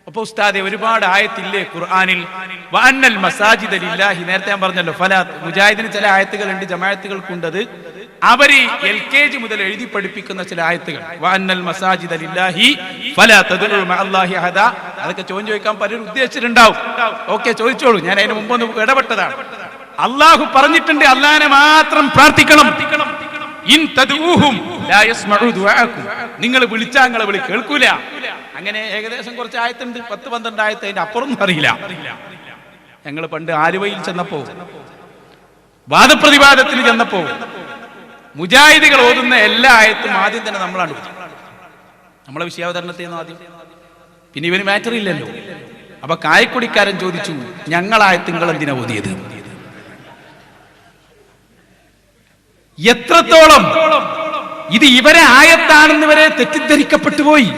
അപ്പൊ ഉസ്താദെ ഒരുപാട് ആയത്തില്ലേ ഖുർആനിൽ വഅന്നൽ മസാജിദ ലില്ലാഹി, നേരത്തെ ഞാൻ പറഞ്ഞല്ലോ ഫലാ മുജാഹിദിന് ചില ആയത്തുകളുണ്ട്, ജമാഅത്തുകൾക്കുണ്ടത്. അവര് LKG മുതൽ എഴുതി പഠിപ്പിക്കുന്ന ചില ആയത്തുകൾ വഅന്നൽ മസാജിദ ലില്ലാഹി ഫലാ തദ്ഉ മഅല്ലാഹി അഹദ. അതൊക്കെ ചോദിക്കാൻ പലരും ഉദ്ദേശിച്ചിട്ടുണ്ടാവും. ഓക്കെ, ചോദിച്ചോളൂ, ഞാൻ അതിന് മുമ്പൊന്ന് ഇടപെട്ടതാണ്. അള്ളാഹു പറഞ്ഞിട്ടുണ്ട് അള്ളാഹിനെ മാത്രം പ്രാർത്ഥിക്കണം. ഇൻ തദ്ഊഹും ലാ യസ്മഉ ദുആഅക്കും, നിങ്ങൾ വിളിച്ചാൽ നിങ്ങളെ വിളി കേൾക്കൂല. അങ്ങനെ ഏകദേശം കുറച്ച് ആയത്തുണ്ട്, 10-12 ആയത്ത്, അതിന്റെ അപ്പുറമൊന്നും അറിയില്ല. ഞങ്ങൾ പണ്ട് ആലുവയിൽ ചെന്നപ്പോ, വാദപ്രതിവാദത്തിന് ചെന്നപ്പോ മുജാഹിദികൾ ഓതുന്ന എല്ലാ ആയത്തും ആദ്യം തന്നെ നമ്മളാണ് നമ്മളെ വിഷയാവതരണത്തിൽ ആദ്യം. പിന്നെ ഇവന് മാറ്റർ ഇല്ലല്ലോ. അപ്പൊ കായക്കൊടിക്കാരൻ ചോദിച്ചു, ഞങ്ങളായത്ത് നിങ്ങൾ എന്തിനാ ഓതിയത്? എത്രത്തോളം ഇത് ഇവരെ ആയത്താണെന്ന് വരെ തെറ്റിദ്ധരിക്കപ്പെട്ടു പോയി.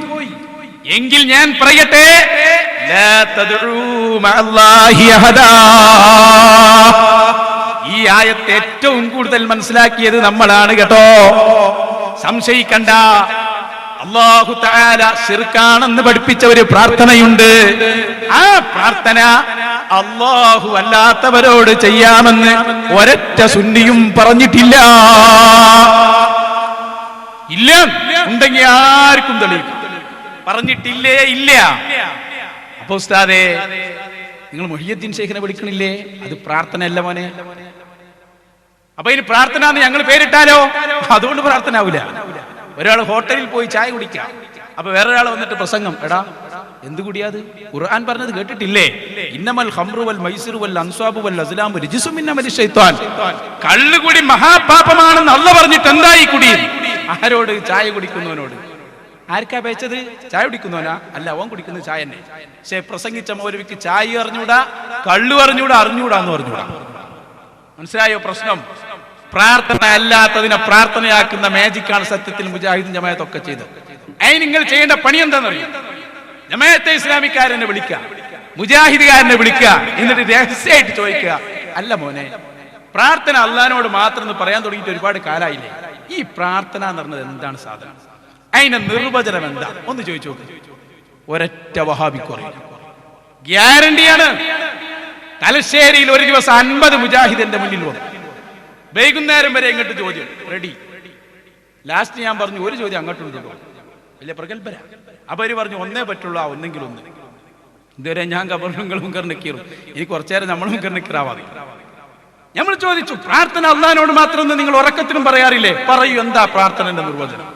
എങ്കിൽ ഞാൻ പറയട്ടെ, ലാ തദ്ഉ മഅല്ലാഹി അഹദാ. ഈ ആയത്ത് ഏറ്റവും കൂടുതൽ മനസ്സിലാക്കിയത് നമ്മളാണ് കേട്ടോ, സംശയിക്കണ്ട. അല്ലാഹു തആല ശിർക്കാണെന്ന് പഠിപ്പിച്ച ഒരു പ്രാർത്ഥനയുണ്ട്. ആ പ്രാർത്ഥന അല്ലാഹു അല്ലാത്തവരോട് ചെയ്യാമെന്ന് ഒരൊറ്റ സുന്നിയും പറഞ്ഞിട്ടില്ല. ഇല്ല, ഉണ്ടെങ്കിൽ ആർക്കും തെളിയിക്കും. പറഞ്ഞിട്ടില്ലേ? ഇല്ല. അപ്പൊ ഉസ്താദേ, നിങ്ങൾ മുഹിയുദ്ദീൻ ശൈഖിനെ വിളിക്കണില്ലേ? അത് പ്രാർത്ഥനയല്ല മോനെ. അപ്പൊ ഇനി പ്രാർത്ഥന എന്ന് ഞങ്ങൾ പേരിട്ടാലോ? അതുകൊണ്ട് പ്രാർത്ഥന ആവില്ല. ഒരാൾ ഹോട്ടലിൽ പോയി ചായ കുടിക്കാം, അപ്പൊ വേറൊരാൾ വന്നിട്ട് പ്രസംഗം, എടാ എന്ത് കൂടിയാത്? ഖുർആൻ പറഞ്ഞത് കേട്ടിട്ടില്ലേ? ഇന്നമൽ ഖംറു വൽ മൈസിറു വൽ അൻസ്വാബു വൽ അസ്ലാമു റിജ്സും മിൻ അമലി ശൈത്താൻ. കള്ളുകുടി മഹാപാപമാണെന്ന് അല്ലാഹു പറഞ്ഞിട്ട് എന്തായി കുടി? ആരോട്? ചായ കുടിക്കുന്നവനോട്. ആർക്കാ പേച്ചത്? ചായ കുടിക്കുന്നവനാ? അല്ല, അവൻ കുടിക്കുന്നത് ചായ തന്നെ. പക്ഷെ പ്രസംഗിച്ച മൗലവിക്ക് ചായ അറിഞ്ഞൂടാ, കള്ളു അറിഞ്ഞൂടാ, അറിഞ്ഞൂടാന്ന് പറഞ്ഞൂടാ. മനസ്സിലായോ പ്രശ്നം? പ്രാർത്ഥന അല്ലാത്തതിനെ പ്രാർത്ഥനയാക്കുന്ന മാജിക്കാണ് സത്യത്തിൽ മുജാഹിദും ജമാഅത്തൊക്കെ ചെയ്തത്. അതിന് നിങ്ങൾ ചെയ്യേണ്ട പണി എന്താണെന്നറിയോ? ജമാഅത്തെ ഇസ്ലാമിക്കാരനെ വിളിക്കുക, മുജാഹിദുകാരനെ വിളിക്കുക, എന്നിട്ട് രഹസ്യമായിട്ട് ചോദിക്കുക, അല്ല മോനെ, പ്രാർത്ഥന അള്ളാഹിനോട് മാത്രം എന്ന് പറയാൻ തുടങ്ങിയിട്ട് ഒരുപാട് കാലായില്ലേ? ഈ പ്രാർത്ഥന എന്ന് പറഞ്ഞത് എന്താണ് സാധനം? അതിന്റെ നിർവചനം എന്താ? ഒന്ന് ചോദിച്ചു നോക്ക്. ഒരൊറ്റ വഹാബിക്ക് അറിയില്ല. ഗ്യാരണ്ടിയാണ്. തലശ്ശേരിയിൽ ഒരു ദിവസം 50 മുജാഹിദിന്റെ മുന്നിൽ വന്നു. വൈകുന്നേരം വരെ ഇങ്ങോട്ട് ചോദ്യം റെഡി. ലാസ്റ്റ് ഞാൻ പറഞ്ഞു, ഒരു ചോദ്യം അങ്ങോട്ടുണ്ടോ? വലിയ പ്രഗത്ഭര. അപ്പൊ അവര് പറഞ്ഞു, ഒന്നേ പറ്റുള്ളൂ, ഒന്നെങ്കിലും ഒന്ന്. ഇതുവരെ ഞാൻ കബറും കർണിക്കീറും, ഇനി കുറച്ചേരം നമ്മളും കർണിക്കറാവാതെ. നമ്മൾ ചോദിച്ചു, പ്രാർത്ഥന അള്ളാഹിനോട് മാത്രം നിങ്ങൾ ഉറക്കത്തിലും പറയാറില്ലേ? പറയൂ, എന്താ പ്രാർത്ഥനയുടെ നിർവചനം?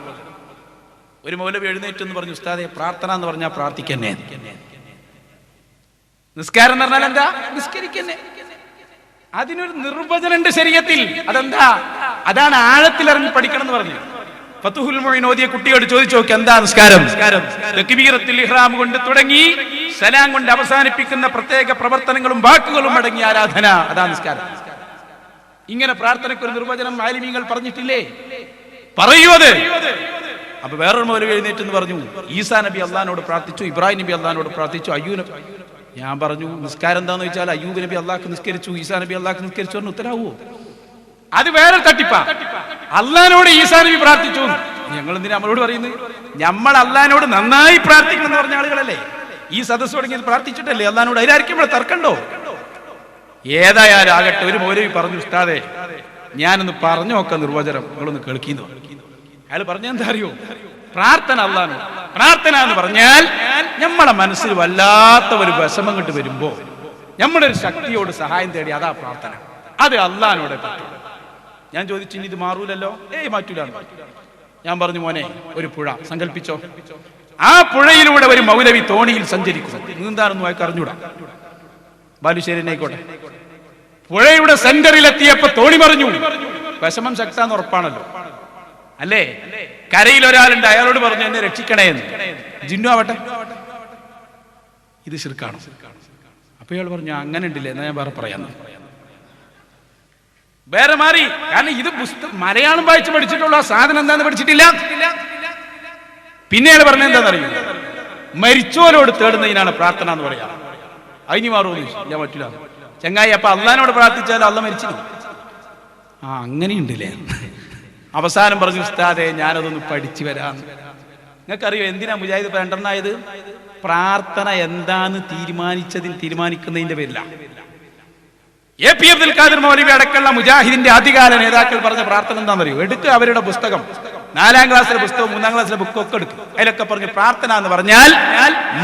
ഒരു മൗലവി എഴുന്നേറ്റെന്ന് പറഞ്ഞു, ഉസ്താദെ, പ്രാർത്ഥന എന്ന് പറഞ്ഞാൽ പ്രാർത്ഥിക്കന്നെ. നിസ്കാരം എന്ന് പറഞ്ഞാൽ എന്താ? നിസ്കരിക്കന്നെ. അതിനൊരു നിർവചനമുണ്ട് ശരീഅത്തിൽ. അതെന്താ? അതാണ് ആഴത്തിലിറങ്ങി പഠിക്കണം എന്ന് പറഞ്ഞു. ഫതുഹുൽ മുഈൻ ഓതിയ കുട്ടിയോട് ചോദിച്ചു നോക്കി, എന്താ നിസ്കാരം? തക്ബീറത്തുൽ ഇഹ്റാം കൊണ്ട് തുടങ്ങി സലാം കൊണ്ട് അവസാനിപ്പിക്കുന്ന പ്രത്യേക പ്രവർത്തനങ്ങളും വാക്കുകളും അടങ്ങിയ ആരാധന, അതാ നിസ്കാരം. ഇങ്ങനെ പ്രാർത്ഥനയ്ക്ക് ഒരു നിർവചനം ആലിമീങ്ങൾ പറഞ്ഞിട്ടില്ലേ? പറയൂ അത്. അപ്പൊ വേറൊരു മൗലവി എഴുന്നേറ്റെന്ന് പറഞ്ഞു, ഈസാ നബി അള്ളാഹിനോട് പ്രാർത്ഥിച്ചു, ഇബ്രാഹിം നബി അള്ളാഹിനോട് പ്രാർത്ഥിച്ചു, അയ്യൂബ് നബി. ഞാൻ പറഞ്ഞു, നിസ്കാരം എന്താന്ന് ചോദിച്ചാൽ അയ്യൂബ് നബി അള്ളാഹ്ക്ക് നിസ്കരിച്ചു, ഈസാ നബി അള്ളാഹ്ക്ക് നിസ്കരിച്ചു എന്ന് ഉത്തരാവോ? അത് വേറെ തട്ടിപ്പാ. അള്ളാഹിനോട് ഈസാ നബി പ്രാർത്ഥിച്ചു. ഞങ്ങൾ എന്തിനാ നമ്മളോട് പറയുന്നത്? നമ്മൾ അള്ളാഹിനോട് നന്നായി പ്രാർത്ഥിക്കണം എന്ന് പറഞ്ഞ ആളുകളല്ലേ ഈ സദസ്സ് തുടങ്ങിയത്? പ്രാർത്ഥിച്ചിട്ടല്ലേ അള്ളാഹിനോട്? അതിലായിരിക്കും ഇവിടെ തർക്കണ്ടോ? ഏതായാലും ആകട്ടെ, ഒരു മൗലവി പറഞ്ഞു, ഉസ്താദേ, ഞാനൊന്ന് പറഞ്ഞു നോക്കാം നിർവചനം, നിങ്ങളൊന്ന് കേൾക്കുന്നു. അയാൾ പറഞ്ഞെന്താ അറിയോ? പ്രാർത്ഥന അള്ളാഹിനോട്. പ്രാർത്ഥന എന്ന് പറഞ്ഞാൽ നമ്മളെ മനസ്സിൽ വല്ലാത്ത ഒരു വിഷമം കിട്ട് വരുമ്പോ നമ്മുടെ ഒരു ശക്തിയോട് സഹായം തേടി, അതാ പ്രാർത്ഥന. അത് അള്ളാഹിനോടെ പറ്റും. ഞാൻ ചോദിച്ചു, ഇനി ഇത് മാറൂലല്ലോ? മാറ്റൂല. ഞാൻ പറഞ്ഞു, മോനെ, ഒരു പുഴ സങ്കല്പിച്ചോ. ആ പുഴയിലൂടെ ഒരു മൗലവി തോണിയിൽ സഞ്ചരിക്കുന്നു. നീന്താനൊന്നും അയാൾക്ക് അറിഞ്ഞൂടാ. ബാലുശ്ശേരിനായിക്കോട്ടെ. പുഴയുടെ സെന്ററിലെത്തിയപ്പോ തോണി മറിഞ്ഞു. വിഷമം ശക്താന്ന് ഉറപ്പാണല്ലോ, അല്ലേ? കരയിൽ ഒരാളുണ്ട്, അയാളോട് പറഞ്ഞു, എന്നെ രക്ഷിക്കണേ എന്ന്. ജിന്നു ആവട്ടെ, ഇത് ശിർക്കാണ്. അപ്പൊ ഇയാൾ പറഞ്ഞു, അങ്ങനെ ഉണ്ടില്ലേ, എന്നാ ഞാൻ വേറെ പറയാന്ന്. വേറെ മാറി. കാരണം ഇത് മലയാളം വായിച്ച് പഠിച്ചിട്ടുള്ള സാധനം എന്താന്ന് പഠിച്ചിട്ടില്ല. പിന്നെ അയാൾ പറഞ്ഞ എന്താണെന്നറിയോ? മരിച്ചോലോട് തേടുന്നതിനാണ് പ്രാർത്ഥന എന്ന് പറയാ. അതിന് മാറുമോ? ഞാൻ പറ്റില്ല ചങ്ങായി. അപ്പൊ അള്ളാഹിനോട് പ്രാർത്ഥിച്ചാൽ അള്ള മരിച്ചു. അങ്ങനെയുണ്ടല്ലേ. അവസാനം പറഞ്ഞു, ഉസ്താദേ, ഞാനതൊന്ന് പഠിച്ചു വരാം. നിങ്ങൾക്കറിയോ എന്തിനാ മുജാഹിദ് 2 എണ്ണായത്? പ്രാർത്ഥന എന്താന്ന് തീരുമാനിക്കുന്നതിന്റെ പേരില്ല. AP അബ്ദുൽ ഖാദിർ മൗലവി അടക്കമുള്ള മുജാഹിദിന്റെ ആദ്യകാല നേതാക്കൾ പറഞ്ഞ പ്രാർത്ഥന എന്താണെന്ന് അറിയോ? എടുക്കുക അവരുടെ പുസ്തകം, 4ാം ക്ലാസ്സിലെ പുസ്തകം, 3ാം ക്ലാസ്സിലെ ബുക്കൊക്കെ എടുക്കും. അതിലൊക്കെ പറഞ്ഞു പ്രാർത്ഥന എന്ന് പറഞ്ഞാൽ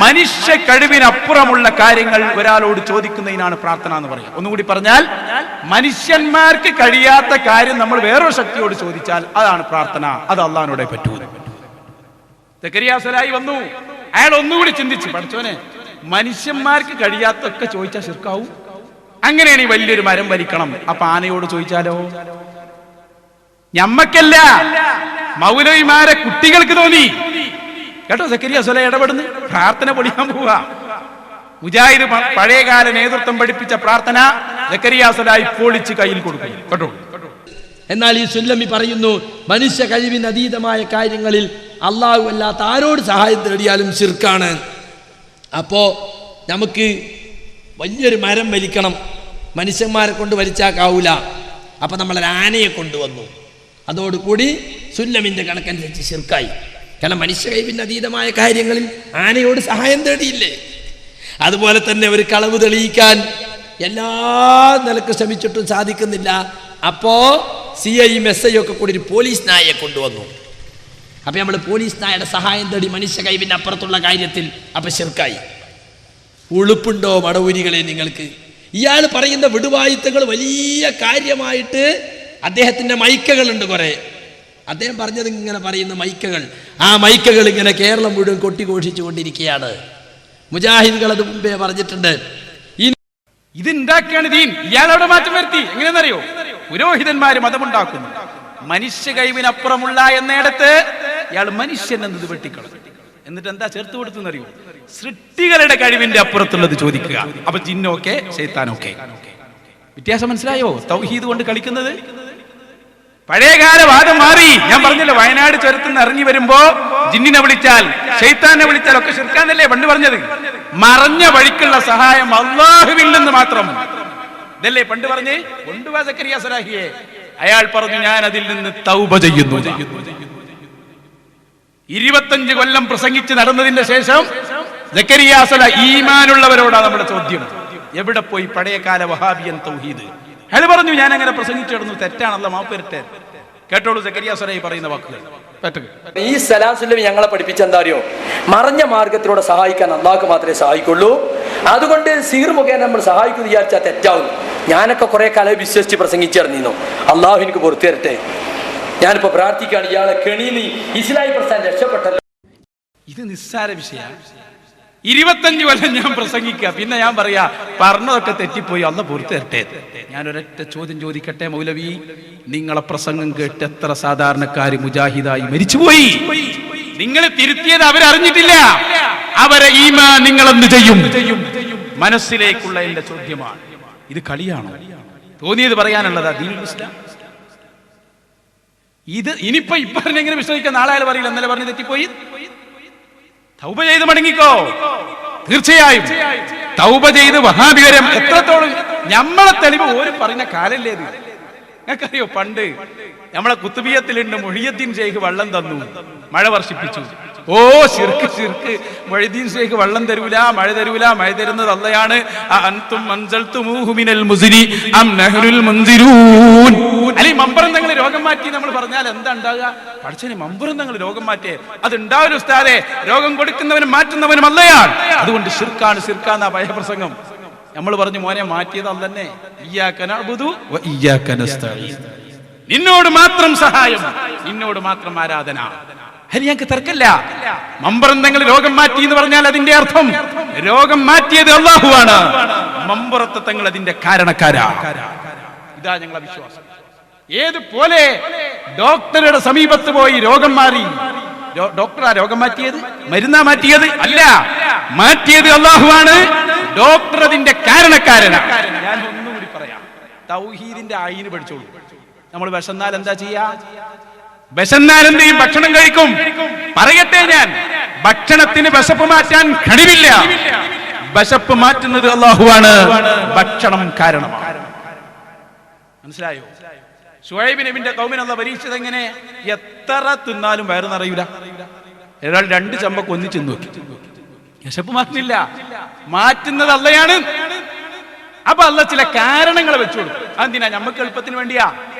മനുഷ്യ കഴിവിനപ്പുറമുള്ള കാര്യങ്ങൾ ഒരാളോട് ചോദിക്കുന്നതിനാണ് പ്രാർത്ഥന എന്ന് പറയുക. ഒന്നുകൂടി പറഞ്ഞാൽ മനുഷ്യന്മാർക്ക് കഴിയാത്ത കാര്യം നമ്മൾ വേറൊരു ശക്തിയോട് ചോദിച്ചാൽ അതാണ് പ്രാർത്ഥന. അത് അള്ളാഹിനോടെ പറ്റൂ. സക്കരിയ സ്വലാഹി വന്നു, അയാൾ ഒന്നുകൂടി ചിന്തിച്ചു, പഠിച്ചോനെ മനുഷ്യന്മാർക്ക് കഴിയാത്തൊക്കെ ചോദിച്ചാൽ ശിർക്കാവും. അങ്ങനെയാണ് ഈ വലിയൊരു മരം വലിക്കണം, അപ്പൊ ആനയോട് ചോദിച്ചാലോ? ഞമ്മക്കല്ല, മൗലവിമാരെ കുട്ടികൾക്ക് തോന്നി. കേട്ടോ, സക്കരിയ സ്വലാഹി ഇടപെടുന്നു, പ്രാർത്ഥന പൊളിയാൻ പോവാ. മുജാഹിദ് പഴയകാല നേതൃത്വം പഠിപ്പിച്ച പ്രാർത്ഥന സക്കരിയ സ്വലാഹി പൊളിച്ച് കയ്യിൽ കൊടുക്കും. കേട്ടോ, എന്നാൽ ഈ സുല്ലമി പറയുന്നു, മനുഷ്യ കഴിവിന് അതീതമായ കാര്യങ്ങളിൽ അള്ളാഹു അല്ലാത്ത ആരോട് സഹായം തേടിയാലും ശിർക്കാണ്. അപ്പോ നമുക്ക് വലിയൊരു മരം വലിക്കണം, മനുഷ്യന്മാരെ കൊണ്ട് വലിച്ചാക്കാവൂല. അപ്പൊ നമ്മളൊരു ആനയെ കൊണ്ടുവന്നു. അതോടുകൂടി സുല്ലമിന്റെ കണക്കനുസരിച്ച് ശിർക്കായി. കാരണം മനുഷ്യ കഴിവിന് അതീതമായ കാര്യങ്ങളിൽ ആനയോട് സഹായം തേടിയില്ലേ? അതുപോലെ തന്നെ ഒരു കളവ് തെളിയിക്കാൻ എല്ലാ നിലക്കും ശ്രമിച്ചിട്ടും സാധിക്കുന്നില്ല. അപ്പോ CIയും SIയും ഒക്കെ കൂടി ഒരു പോലീസ് നായയെ കൊണ്ടുവന്നു. അപ്പൊ നമ്മൾ പോലീസ് നായയുടെ സഹായം തേടി മനുഷ്യ കഴിവിന് അപ്പുറത്തുള്ള കാര്യത്തിൽ അപ്പൊ ശിർക്കായി. ഉളുപ്പുണ്ടോ മടവൂരികളെ നിങ്ങൾക്ക്? ഇയാൾ പറയുന്ന വിടുവായുത്തങ്ങൾ വലിയ കാര്യമായിട്ട് അദ്ദേഹത്തിന്റെ മൈക്കകളുണ്ട് കുറെ. അദ്ദേഹം പറഞ്ഞത് ഇങ്ങനെ പറയുന്ന മൈക്കകൾ, ആ മൈക്കകൾ ഇങ്ങനെ കേരളം മുഴുവൻ കൊട്ടിഘോഷിച്ചു കൊണ്ടിരിക്കുകയാണ്. മുജാഹിദുകൾ അത് മുമ്പേ പറഞ്ഞിട്ടുണ്ട്. ഇത് ഉണ്ടാക്കിയാണ് ദീൻ. ഇയാളവിടെ മാറ്റം വരുത്തി. എങ്ങനെയെന്നറിയോ? പുരോഹിതന്മാര് മതമുണ്ടാക്കുന്നു. മനുഷ്യ കഴിവിനപ്പുറമുള്ള എന്നിടത്ത് ഇയാൾ മനുഷ്യൻ എന്നത് വെട്ടിക്കളഞ്ഞു. എന്നിട്ട് എന്താ ചേർത്ത് കൊടുത്തെന്നറിയോ? സൃഷ്ടികളുടെ കഴിവിന്റെ അപ്പുറത്തുള്ളത് ചോദിക്കുക. അപ്പൊ ജിന്നൊക്കെ ശൈത്താനൊക്കെ. വ്യത്യാസം മനസ്സിലായോ? തൗഹീദ് കൊണ്ട് കളിക്കുന്നത്. പഴയകാല വാദം മാറി. ഞാൻ പറഞ്ഞല്ലോ, വയനാട് ചുരത്തുനിന്ന് ഇറങ്ങി വരുമ്പോ ജിന്നിനെ വിളിച്ചാൽ ശൈത്താനെ വിളിച്ചാൽ ഒക്കെ ശിർക്കാന്നല്ലേ പണ്ട് പറഞ്ഞത്? മറഞ്ഞ വഴിക്കുള്ള സഹായം അല്ലാഹുവില്ലെന്ന് മാത്രം. ഇതല്ലേ പണ്ട് പറഞ്ഞേ? കൊണ്ടുവാ സക്കരിയ സ്വലാഹിയെ. അയാൾ പറഞ്ഞു, ഞാൻ അതിൽ നിന്ന് തൗബ ചെയ്യുന്നു. 25 കൊല്ലം പ്രസംഗിച്ച് നടന്നതിന്റെ ശേഷം സക്കരിയ സ്വലാഹി, ഈമാനുള്ളവരോടാണ് നമ്മുടെ ചോദ്യം, എവിടെ പോയി പഴയകാല വഹാബിയൻ തൗഹീദ്? അയാൾ പറഞ്ഞു, ഞാൻ അങ്ങനെ പ്രസംഗിച്ചു നടന്നു, തെറ്റാണല്ലോ, മാപ്പ് വരട്ടെ. കേട്ടോളൂ സക്കരിയ സ്വലാഹി പറയുന്ന വാക്കുകൾ. ഈ സലാസുല്ലമി ഞങ്ങളെ പഠിപ്പിച്ച എന്താ അറിയോ? മറഞ്ഞ മാർഗത്തിലൂടെ സഹായിക്കാൻ അള്ളാഹ്ക്ക് മാത്രമേ സഹായിക്കുള്ളൂ. അതുകൊണ്ട് സീർ മുഖേന നമ്മൾ സഹായിക്കുന്നു വിചാരിച്ചാൽ തെറ്റാവും. ഞാനൊക്കെ കുറെ കാലം വിശ്വസിച്ച് പ്രസംഗിച്ചിറങ്ങിയിരുന്നു. അള്ളാഹു എനിക്ക് പുറത്തു തരട്ടെ. ഞാനിപ്പോ പ്രാർത്ഥിക്കുകയാണ്, ഇയാളെ കെണിയിൽ ഇസ്ലാഹി പ്രസ്ഥാനം രക്ഷപ്പെട്ടല്ലോ. ഇത് നിസ്സാര വിഷയമാണ്. 25 കൊല്ലം ഞാൻ പ്രസംഗിക്കുക, പിന്നെ ഞാൻ പറയാ പറഞ്ഞതൊക്കെ തെറ്റിപ്പോയി, അല്ല പുറത്തു തരട്ടെ. ഞാൻ ഒരൊറ്റ ചോദ്യം ചോദിക്കട്ടെ മൗലവി, നിങ്ങളെ പ്രസംഗം കേട്ട് എത്ര സാധാരണക്കാര് മുജാഹിദായി മരിച്ചുപോയി? നിങ്ങൾ തിരുത്തിയത് അവരറിഞ്ഞിട്ടില്ല. അവരെ ഈമാൻ നിങ്ങൾ എന്ത് ചെയ്യും? മനസ്സിലേക്കുള്ള എന്റെ ചോദ്യമാണ്. ഇത് കളിയാണോ? തോന്നിയത് പറയാനുള്ളതാ ദീനുൽ ഇസ്ലാം? ഇത് ഇനിയിപ്പോ ഇപ്പറഞ്ഞെങ്ങനെ വിശ്വസിക്കാൻ നാളെ അയാൾ പറയില്ല, എന്നല്ല പറഞ്ഞ് തെറ്റിപ്പോയി. തൗബ ചെയ്ത് മടങ്ങിക്കോ. തീർച്ചയായും തൗബ ചെയ്ത് വഹാബിവരം എത്രത്തോളം നമ്മളെ തെളിവ് ഓര് പറയുന്ന കാലല്ലേ ഇത്? നിങ്ങൾക്കറിയോ, പണ്ട് നമ്മളെ കുത്തുബിയത്തിലുണ്ട്, മുഹിയുദ്ദീൻ ശൈഖ് വെള്ളം തന്നു, മഴ വർഷിപ്പിച്ചു. ഓ ശിർക്ക് ശിർക്ക്, മുഹിയുദ്ദീൻ ശൈഖ് വെള്ളം തരൂല, മഴ തരൂല, മഴ തരുന്നത് അള്ളയാണ്. അൻതും അൻസൽതുമൂഹു മിനൽ മുസ്നി അം നഹ്നുൽ മുൻസിറൂൻ. അല്ലെ മമ്പറന്തങ്ങൾ രോഗം മാറ്റി നമ്മൾ പറഞ്ഞാൽ എന്താ ഉണ്ടാകുക? പഠിച്ചനെ മമ്പറന്തങ്ങൾ രോഗം മാറ്റേ, അത് ഉണ്ടാവില്ല ഉസ്താദേ. രോഗം കൊടുക്കുന്നവനും മാറ്റുന്നവനും അല്ലയാണ്. അതുകൊണ്ട് ശിർക്കാണ്, ശിർക്കാന്ന പഴയ പ്രസംഗം. നമ്മൾ പറഞ്ഞു, മോനെ മാറ്റിയത് അല്ലന്നെ. ഇയ്യാക നഅ്ബുദു വ ഇയ്യാക നസ്തഈൻ. നിന്നോട് മാത്രം സഹായം, നിന്നോട് മാത്രം ആരാധന. ഞങ്ങൾക്ക് തർക്കല്ല. മമ്പറന്തങ്ങൾ രോഗം മാറ്റി എന്ന് പറഞ്ഞാൽ അതിന്റെ അർത്ഥം രോഗം മാറ്റിയത് അല്ലാഹുവാണ്, മമ്പറത്തെ തങ്ങൾ അതിന്റെ കാരണക്കാരാ. ഇതാ ഞങ്ങളെ വിശ്വാസം. ഏതുപോലെ ഡോക്ടറുടെ സമീപത്ത് പോയി രോഗം മാറി, ഡോക്ടറാ രോഗം മാറ്റിയത്? മരുന്നാ മാറ്റിയത്? അല്ല, മാറ്റിയത് അല്ലാഹുവാണ്. ഡോക്ടർ അതിന്റെ കാരണക്കാരനാണ്. ഞാൻ ഒന്നുകൂടി പറയാം, തൗഹീദിന്റെ ആയിന് പഠിച്ചോളൂ. നമ്മൾ വിശന്നാൽ എന്താ ചെയ്യാ? വിശന്നാൽ എന്ത് ചെയ്യും? ഭക്ഷണം കഴിക്കും. പറയട്ടെ, ഞാൻ ഭക്ഷണത്തിന് വിശപ്പ് മാറ്റാൻ കഴിവില്ല. വിശപ്പ് മാറ്റുന്നത് അല്ലാഹുവാണ്, ഭക്ഷണം കാരണമാണ്. മനസ്സിലായോ? ശുഐബ് നബിന്റെ ഖൗമിനെ അല്ലാഹു പരീക്ഷിച്ചത് എങ്ങനെ? എത്ര തിന്നാലും വയറ് നിറയൂല. ഒരാൾ 2 ചമ്പക്ക് ഒന്നിച്ച് നോക്കി. വിശപ്പ് മാറ്റുന്നില്ല, മാറ്റുന്നത് അള്ളയാണ്. അപ്പൊ അള്ള ചില കാരണങ്ങൾ വെച്ചു കൊടുക്കും. അതെന്തിനാ? നമുക്ക് എളുപ്പത്തിന് വേണ്ടിയാ.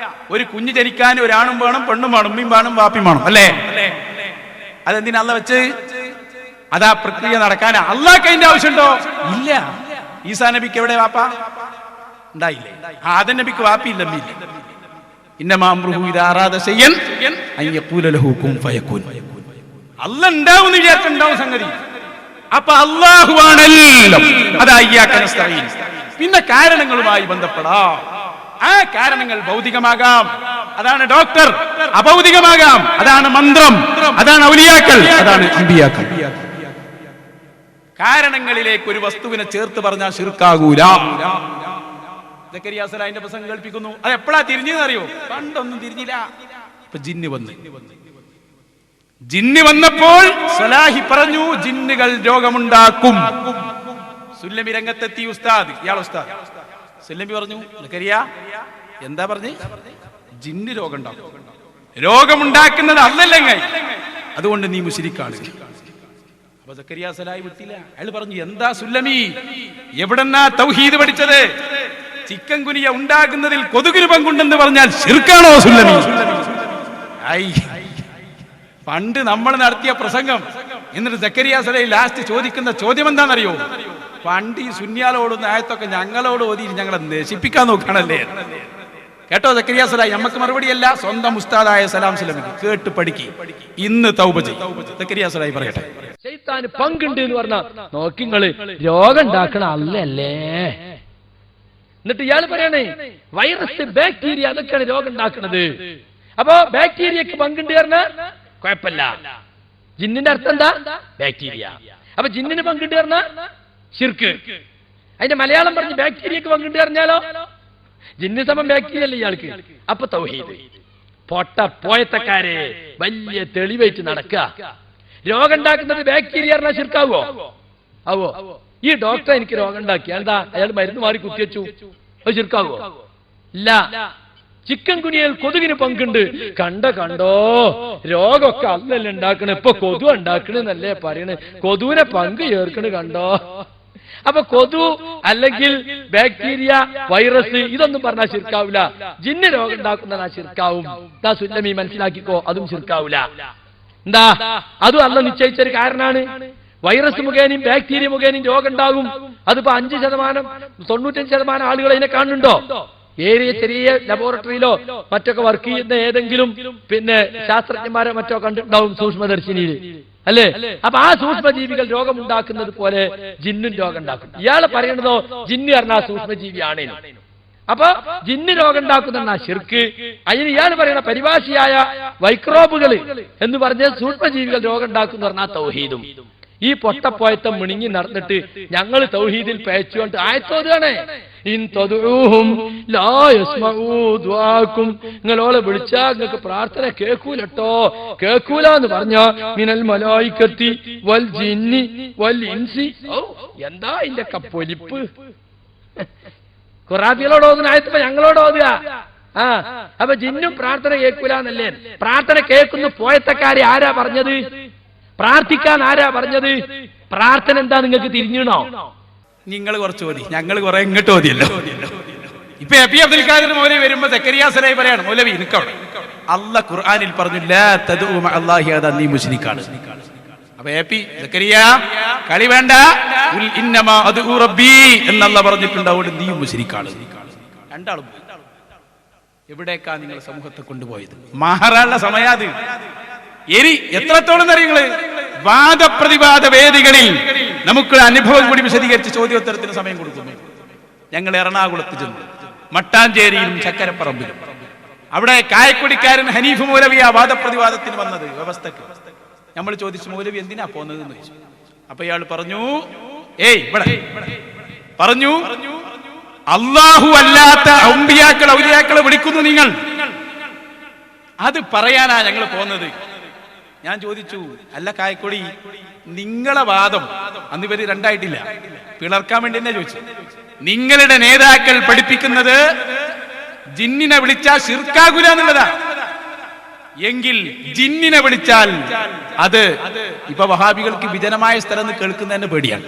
ഒരു കുഞ്ഞ് ജനിക്കാൻ ഒരാണും വേണം, പെണ്ണും വേണം, ഉമ്മയും വേണം, വാപ്പിയും വേണം, അല്ലേ? അതെന്തിനാ അള്ള വെച്ച്? അതാ പ്രക്രിയ നടക്കാനാ. അള്ളാഹ്ക്ക് അതിന്റെ ആവശ്യമുണ്ടോ? ഇല്ല. ഈസാ നബിക്ക് എവിടെ വാപ്പ ഉണ്ടായില്ലേ? ആദം നബിക്ക് വാപ്പിയില്ല, അമ്മിയില്ല. ഇന്നമാ അംറുഹു ഇദാ അറാദ ശൈഅൻ അൻ യഖൂല ലഹു കുൻ ഫയകുൻ. അല്ലാഹ് ഉണ്ടാവും എന്ന് വിചാരിച്ചുണ്ടാവും സംഗതി. അപ്പൊ അല്ലാഹുവാണെല്ലാം. അതാ ഇയ്യാക നസ്തഈൻ. പിന്നെ കാരണങ്ങളുമായി ബന്ധപ്പെടാം. ആ കാരണങ്ങൾ ഭൗതികമാകാം, അതാണ് ഡോക്ടർ. അഭൗതികമാകാം, അതാണ് മന്ത്രം, അതാണ് ഔലിയാക്കൾ, അതാണ് അമ്പിയാക്കൾ. കാരണങ്ങളിലേക്ക് ഒരു വസ്തുവിനെ ചേർത്ത് പറഞ്ഞാൽ ശിർക്കാകൂല. സക്കരിയ സലാഹിന്റെ പ്രസംഗം കേൾപ്പിക്കുന്നു. അത് എപ്പോഴാ തിരിഞ്ഞെന്നറിയോ? പണ്ടൊന്നും തിരിഞ്ഞില്ല. ഇപ്പൊ ജിന്ന് വന്നപ്പോൾ സലാഹി പറഞ്ഞു, ജിന്നുകൾ രോഗമുണ്ടാക്കും. സുല്ലമി രംഗത്തെത്തി. ഉസ്താദ്, ഇയാൾ ഉസ്താദ് സുല്ലമി പറഞ്ഞു, സക്കരിയ എന്താ പറഞ്ഞു? ജിന്ന് രോഗം ഉണ്ടാക്കും. രോഗമുണ്ടാക്കുന്നത് അല്ലല്ലെങ്കിൽ അതുകൊണ്ട് നീ മുശ്രിക്കാണ്. അപ്പൊ സക്കരിയ സലാഹി വിട്ടില്ല. അയാൾ പറഞ്ഞു, എന്താ സുല്ലമി, എവിടെന്നാ തൗഹീദ് പഠിച്ചത്? ചിക്കൻ കുനിയ ഉണ്ടാകുന്നതിൽ കൊതുകിന് പങ്കുണ്ടെന്ന് പറഞ്ഞാൽ ശിർക്കാണോ സുല്ലമി? പണ്ട് നമ്മൾ നടത്തിയ പ്രസംഗം. എന്നിട്ട് സക്കരിയ സലാഹി ലാസ്റ്റ് ചോദിക്കുന്ന ചോദ്യം എന്താണെന്നറിയോ? പണ്ട് ഈ സുന്യാലോടുന്ന ആയത്തൊക്കെ ഞങ്ങളോട് ഓതി ഞങ്ങളെ നശിപ്പിക്കാൻ നോക്കുകയാണല്ലേ. കേട്ടോ സക്കരിയ സലാഹി? നമുക്ക് മറുപടിയല്ല, സ്വന്തം ഉസ്താദായ സലാം സലമിക്ക് കേട്ട് പഠിക്ക്. ഇന്ന് തൗബ ചെയ്യും. സക്കരിയ സലാഹി പറയട്ടെ. ശൈത്താന് പങ്കുണ്ട് എന്ന് പറഞ്ഞാൽ നോക്കിങ്ങള് രോഗം ഉണ്ടാക്കണ അല്ലല്ലേ. എന്നിട്ട് ഇയാൾ പറയണേ വൈറസ്, ബാക്ടീരിയ, അതൊക്കെയാണ് രോഗം ഉണ്ടാക്കുന്നത്. അപ്പൊ ബാക്ടീരിയക്ക് പങ്കുണ്ട് പറഞ്ഞാൽ കുഴപ്പമില്ല. ജിന്നിന്റെ അർത്ഥം എന്താ? ബാക്ടീരിയ. അപ്പൊ ജിന്നിന് പങ്കുണ്ട് പറഞ്ഞാൽ ശിർക്ക്. അതിന്റെ മലയാളം പറഞ്ഞ് ബാക്ടീരിയക്ക് പങ്കുണ്ട് പറഞ്ഞാലോ ജിന്ന് സമം ബാക്ടീരിയ അല്ലേ ഇയാൾക്ക്. അപ്പൊ തൗഹീദ്. പൊട്ട പോയത്തക്കാരെ വലിയ തെളിവായിട്ട് നടക്കുക. രോഗം ഉണ്ടാക്കുന്നത് ബാക്ടീരിയ പറഞ്ഞാൽ ശിർക്കാവോ? ആവോ? ഈ ഡോക്ടർ എനിക്ക് രോഗം ഉണ്ടാക്കി, എന്താ അയാൾ മരുന്ന് മാറി കുത്തിവെച്ചു, അത് ശിർക്കാവോ? ഇല്ല. ചിക്കൻ കുനിയൽ കൊതുകിന് പങ്കുണ്ട്. കണ്ടോ രോഗമൊക്കെ അല്ലല്ലേ ഉണ്ടാക്കണ, ഇപ്പൊ കൊതു ഉണ്ടാക്കണെന്നല്ലേ പറയണ്. കൊതുവിനെ പങ്ക് ചേർക്കണ് കണ്ടോ. അപ്പൊ കൊതു അല്ലെങ്കിൽ ബാക്ടീരിയ, വൈറസ്, ഇതൊന്നും പറഞ്ഞാൽ ശിർക്കാവൂല. ജിന്ന് രോഗം ഉണ്ടാക്കുന്ന ശിർക്കാവും. എന്താ സുല്ലമി മനസ്സിലാക്കിക്കോ, അതും ശിർക്കാവൂല. എന്താ? അതും അല്ല നിശ്ചയിച്ചൊരു കാരണമാണ്. വൈറസ് മുഖേനയും ബാക്ടീരിയ മുഖേനയും രോഗം ഉണ്ടാകും. അതിപ്പോ 5%, 95% ആളുകൾ അതിനെ കാണുന്നുണ്ടോ? ഏരിയ ചെറിയ ലബോറട്ടറിയിലോ മറ്റൊക്കെ വർക്ക് ചെയ്യുന്ന ഏതെങ്കിലും ശാസ്ത്രജ്ഞന്മാരെ മറ്റോ കണ്ടിട്ടുണ്ടാവും സൂക്ഷ്മദർശിനിയിൽ, അല്ലേ? അപ്പൊ ആ സൂക്ഷ്മജീവികൾ രോഗമുണ്ടാക്കുന്നത് പോലെ ജിന്നും രോഗം ഉണ്ടാക്കും. ഇയാള് പറയണതോ ജിന്ന് പറഞ്ഞാൽ സൂക്ഷ്മജീവിയാണ്. അപ്പൊ ജിന്ന് രോഗം ഉണ്ടാക്കുന്ന ശിർക്ക്. അതിന് ഇയാൾ പറയുന്ന പരിഭാഷയായ മൈക്രോബുകൾ എന്ന് പറഞ്ഞ സൂക്ഷ്മജീവികൾ രോഗം ഉണ്ടാക്കുന്ന പറഞ്ഞാൽ തൗഹീദും. ഈ പൊട്ടപ്പോയത്തം മുണിങ്ങി നടന്നിട്ട് ഞങ്ങൾ തൗഹീദിൽ പേച്ചുകൊണ്ട് ആയത്തോതാണ്. നിങ്ങളോളെ വിളിച്ചാ നിങ്ങൾക്ക് പ്രാർത്ഥന കേൾക്കൂലട്ടോ. കേൾക്കൂല എന്ന് പറഞ്ഞ മിനൽ മലായികത്തി വൽ ജിന്നി വൽ ഇൻസി. എന്താ ഇതിന്റെ പൊലിപ്പ്. ഖുറാബികളോട് ഓതുന്ന ആയത്തപ്പോ ഞങ്ങളോട് ഓതുക. അപ്പൊ ജിന്നും പ്രാർത്ഥന കേൾക്കൂല എന്നല്ലേ? പ്രാർത്ഥന കേൾക്കുന്ന പോയത്തക്കാരെ ആരാ പറഞ്ഞത്? പ്രാർത്ഥിക്കാൻ ആരാ പറഞ്ഞത്? പ്രാർത്ഥന എന്താ നിങ്ങൾക്ക് തിരിഞ്ഞണോ? നിങ്ങൾ കുറച്ച് ഓതി, ഞങ്ങൾ കുറെ ഇങ്ങോട്ട് ഓതിയല്ലോ. ഇപ്പൊ എ.പി. അബ്ദുൽ ഖാദിർ മൗലവി വരുമ്പോ സക്കരിയ സലാഹി പറയാണ്, മൗലവി നിൽക്കവിടെ, അല്ലാഹ് ഖുർആനിൽ പറഞ്ഞു ലാ തദ്ഉ മഅല്ലാഹി അദാ, നീ മുശ്രിക്കാണ്. അപ്പൊ എ.പി. സക്കരിയ കളി വേണ്ട, ഖുൽ ഇന്നമാ അദ്ഉ റബ്ബി എന്നല്ലാഹ് പറഞ്ഞിട്ടുണ്ട്, അതുകൊണ്ട് നീ മുശ്രിക്കാണ്. രണ്ടാളും എവിടേക്കാ നിങ്ങൾ സമൂഹത്തെ കൊണ്ടുപോയത്? മാറാനുള്ള സമയാത്. എരി എത്രത്തോളം അറിയങ്ങള് വാദപ്രതിവാദ വേദികളിൽ നമുക്ക് അനുഭവം കൂടി വിശദീകരിച്ച് ചോദ്യോത്തരത്തിന് സമയം കൊടുക്കുന്നു. ഞങ്ങൾ എറണാകുളത്ത് ചെന്നു, മട്ടാഞ്ചേരിയിലും ചക്കരപ്പറമ്പിലും. അവിടെ കായക്കൊടിക്കാരൻ ഹനീഫ് മൗലവിയ വാദപ്രതിവാദത്തിന് വന്നത് വ്യവസ്ഥക്ക്. നമ്മൾ ചോദിച്ചു, മൗലവി എന്തിനാ പോകുന്നത് എന്ന് ചോദിച്ചു. അപ്പൊ ഇയാൾ പറഞ്ഞു, പറഞ്ഞു അല്ലാഹു അല്ലാത്ത അമ്പിയാക്കൾ ഔലിയാക്കളെ വിളിക്കുന്നു നിങ്ങൾ, അത് പറയാനാ ഞങ്ങൾ പോകുന്നത്. ഞാൻ ചോദിച്ചു, അല്ല കായക്കൊടി, നിങ്ങളെ വാദം അന്ന് ഇവര് രണ്ടായിട്ടില്ല, പിളർക്കാൻ വേണ്ടി തന്നെ ചോദിച്ചു. നിങ്ങളുടെ നേതാക്കൾ പഠിപ്പിക്കുന്നത് ജിന്നിനെ വിളിച്ചാൽ ശിർക്കാകൂല എന്നുള്ളതാ. എങ്കിൽ ജിന്നിനെ വിളിച്ചാൽ അത് ഇപ്പൊ വഹാബികൾക്ക് വിജനമായ സ്ഥലം എന്ന് കേൾക്കുന്നതിന് പേടിയാണ്.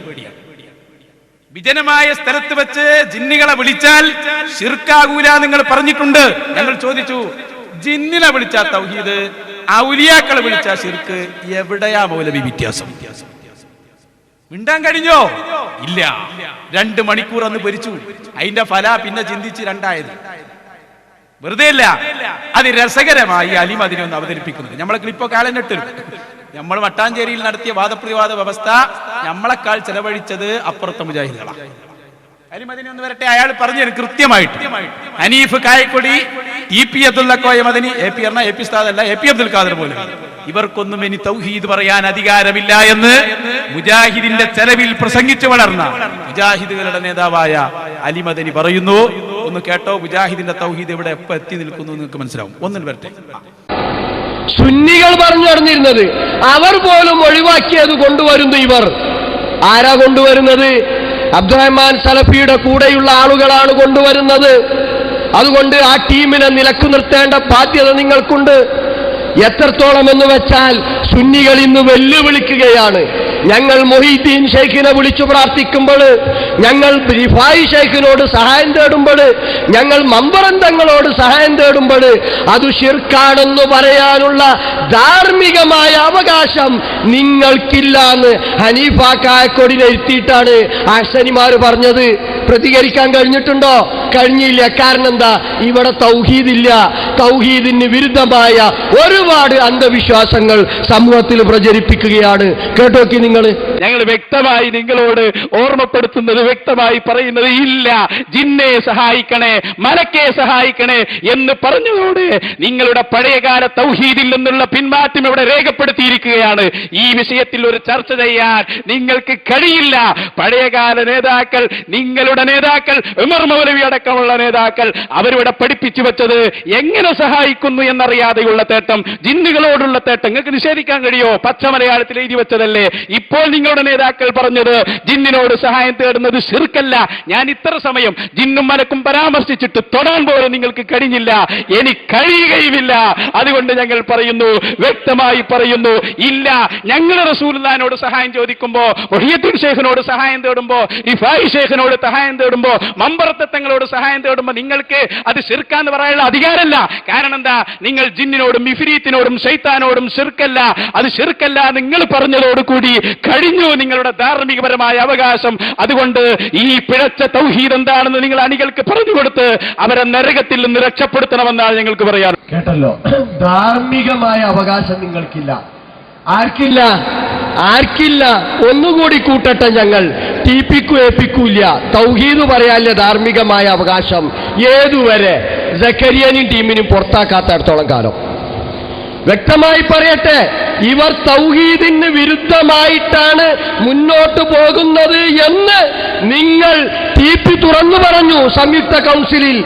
വിജനമായ സ്ഥലത്ത് വെച്ച് ജിന്നുകളെ വിളിച്ചാൽ ശിർക്കാകൂല നിങ്ങൾ പറഞ്ഞിട്ടുണ്ട്. ഞങ്ങൾ ചോദിച്ചു, ജിന്നിനെ വിളിച്ചാൽ തൗഹീദ്, ഔലിയാക്കളെ വിളിച്ചാൽ ശിർക്ക്, എവിടെയാ മൗലവി വ്യത്യാസം? മിണ്ടാൻ കഴിഞ്ഞോ? ഇല്ല. 2 മണിക്കൂർ അന്ന് ഭരിച്ചു. അതിന്റെ ഫല പിന്നെ ചിന്തിച്ച് 2 വെറുതെ ഇല്ല, അത് രസകരമായി അലിം അതിനൊന്ന് അവതരിപ്പിക്കുന്നത്. നമ്മളെ ക്ലിപ്പോ കാലനിട്ടു. നമ്മൾ മട്ടാഞ്ചേരിയിൽ നടത്തിയ വാദപ്രതിവാദ വ്യവസ്ഥ നമ്മളെക്കാൾ ചെലവഴിച്ചത് അപ്പുറത്തെ മുജാഹിദുകളാണ്. അലിം അതിനൊന്ന് വരട്ടെ, അയാൾ പറഞ്ഞു കൃത്യമായിട്ട്. ഹനീഫ് കായക്കൊടി, EP അബ്ദുൽ കോയ മദനി, AP പറഞ്ഞ AP ഉസ്താദ് അല്ല, AP അബ്ദുൽ ഖാദർ പോലും, ഇവർക്കൊന്നും ഇനി തൗഹീദ് പറയാൻ അധികാരമില്ല എന്ന് മുജാഹിദിന്റെ ചെലവിൽ പ്രസംഗിച്ചു വളർന്ന മുജാഹിദുകളുടെ നേതാവായ അലി മദനി പറയുന്നു. ഒന്ന് കേട്ടോ, മുജാഹിദിന്റെ തൗഹീദ് ഇവിടെ എപ്പോ എത്തി നിൽക്കുന്നു നിങ്ങൾക്ക് മനസ്സിലാവും. ഒന്നിൽ വരട്ടെ. സുന്നികൾ പറഞ്ഞു നടന്നിരുന്നത് അവർ പോലും ഒഴിവാക്കിയത് കൊണ്ടുവരുന്നു. ഇവർ ആരാ കൊണ്ടുവരുന്നത്? അബ്ദുറഹ്മാൻ സലഫിയുടെ കൂടെയുള്ള ആളുകളാണ് കൊണ്ടുവരുന്നത്. അതുകൊണ്ട് ആ ടീമിനെ നിലക്കു നിർത്തേണ്ട ബാധ്യത നിങ്ങൾക്കുണ്ട്. എത്രത്തോളം എന്ന് വെച്ചാൽ സുന്നികൾ ഇന്ന് വെല്ലുവിളിക്കുകയാണ്. ഞങ്ങൾ മൊഹീദ്ദീൻ ഷെയ്ഖിനെ വിളിച്ചു പ്രാർത്ഥിക്കുമ്പോൾ, ഞങ്ങൾ റിഫായി ഷെയ്ഖിനോട് സഹായം തേടുമ്പോൾ, ഞങ്ങൾ മമ്പറന്തങ്ങളോട് സഹായം തേടുമ്പോൾ അത് ശിർക്കാണെന്ന് പറയാനുള്ള ധാർമ്മികമായ അവകാശം നിങ്ങൾക്കില്ല എന്ന് ഹനീഫ കായക്കൊടിനെ ഇരുത്തിയിട്ടാണ് അഹ്സനിമാർ പറഞ്ഞത്. പ്രതികരിക്കാൻ കഴിഞ്ഞിട്ടുണ്ടോ? കഴിഞ്ഞില്ല. കാരണം എന്താ? ഇവിടെ തൗഹീദില്ല. തൗഹീദിന് വിരുദ്ധമായ ഒരുപാട് അന്ധവിശ്വാസങ്ങൾ സമൂഹത്തിൽ പ്രചരിപ്പിക്കുകയാണ്. കേട്ടോക്കി നിങ്ങൾ. ഞങ്ങൾ വ്യക്തമായി നിങ്ങളോട് ഓർമ്മപ്പെടുത്തുന്നത്, വ്യക്തമായി പറയുന്നത്, ഇല്ല ജിന്നെ സഹായിക്കണേ, മലക്കെ സഹായിക്കണേ എന്ന് പറഞ്ഞതോടെ നിങ്ങളുടെ പഴയകാല തൗഹീദിൽ നിന്നുള്ള പിന്മാറ്റം ഇവിടെ രേഖപ്പെടുത്തിയിരിക്കുകയാണ്. ഈ വിഷയത്തിൽ ഒരു ചർച്ച ചെയ്യാൻ നിങ്ങൾക്ക് കഴിയില്ല. പഴയകാല നേതാക്കൾ, നിങ്ങളുടെ നേതാക്കൾ, ഉമർ മൗലവി അടക്കമുള്ള നേതാക്കൾ അവരിവിടെ പഠിപ്പിച്ചു വെച്ചത് എങ്ങനെ സഹായിക്കുന്നു എന്നറിയാതെയുള്ള തേട്ടം, ജിന്നുകളോടുള്ള തേട്ടം നിങ്ങൾക്ക് നിഷേധിക്കാൻ കഴിയോ? പച്ച മലയാളത്തിൽ എഴുതി വെച്ചതല്ലേ. ഇപ്പോൾ നിങ്ങളുടെ നേതാക്കൾ പറഞ്ഞത് ജിന്നിനോട് സഹായം തേടുന്നത് ശിർക്കല്ല. ഞാൻ ഇത്ര സമയം ജിന്നും മലക്കും പരാമർശിച്ചിട്ട് തൊടാൻ പോലും നിങ്ങൾക്ക് കഴിഞ്ഞില്ല. എനിക്ക് കഴിയുകയുമില്ല. അതുകൊണ്ട് ഞങ്ങൾ പറയുന്നു, വ്യക്തമായി പറയുന്നു, ഇല്ല. ഞങ്ങൾ റസൂലുള്ളാഹിനോട് സഹായം ചോദിക്കുമ്പോ, മുഹയ്യിദ്ദീൻ ഷെയ്ഖിനോട് സഹായം തേടുമ്പോ, റിഫായി ഷെയ്ഖിനോട് സഹായം തേടുമ്പോ, മമ്പറത്തങ്ങളോട് സഹായം തേടുമ്പോ നിങ്ങൾക്ക് അത് ശിർക്കാന്ന് പറയാനുള്ള അധികാരമല്ല. കാരണം എന്താ? നിങ്ങൾ ജിന്നിനോടും ഇഫ്രീത്തിനോടും ശൈത്താനോടും ശിർക്കല്ല, അത് ശിർക്കല്ല നിങ്ങൾ പറഞ്ഞതോടുകൂടി കഴിഞ്ഞു നിങ്ങളുടെ ധാർമ്മികപരമായ അവകാശം. അതുകൊണ്ട് ഈ പിഴച്ച തൗഹീദ് എന്താണെന്ന് നിങ്ങൾ അണികൾക്ക് പറഞ്ഞു കൊടുത്ത് അവരെ നരകത്തിൽ നിന്ന് രക്ഷപ്പെടുത്തണമെന്നാണ് ഞങ്ങൾക്ക് പറയാൻ. കേട്ടല്ലോ, ധാർമ്മികമായ അവകാശം നിങ്ങൾക്കില്ല. ആർക്കില്ല? ആർക്കില്ല? ഒന്നുകൂടി കൂട്ടട്ടെ, ഞങ്ങൾ TP-ക്കും AP-ക്കും ഇല്ല. തൗഹീദ് പറയാനുള്ള ധാർമ്മികമായ അവകാശം ഏതുവരെ? സക്കരിയനും ടീമിനും പുറത്താക്കാത്തടത്തോളം കാലം. വ്യക്തമായി പറയട്ടെ, ഇവർ തൗഹീദിന് വിരുദ്ധമായിട്ടാണ് മുന്നോട്ട് പോകുന്നത് എന്ന് നിങ്ങൾ TP തുറന്നു പറഞ്ഞു സംയുക്ത കൗൺസിലിൽ,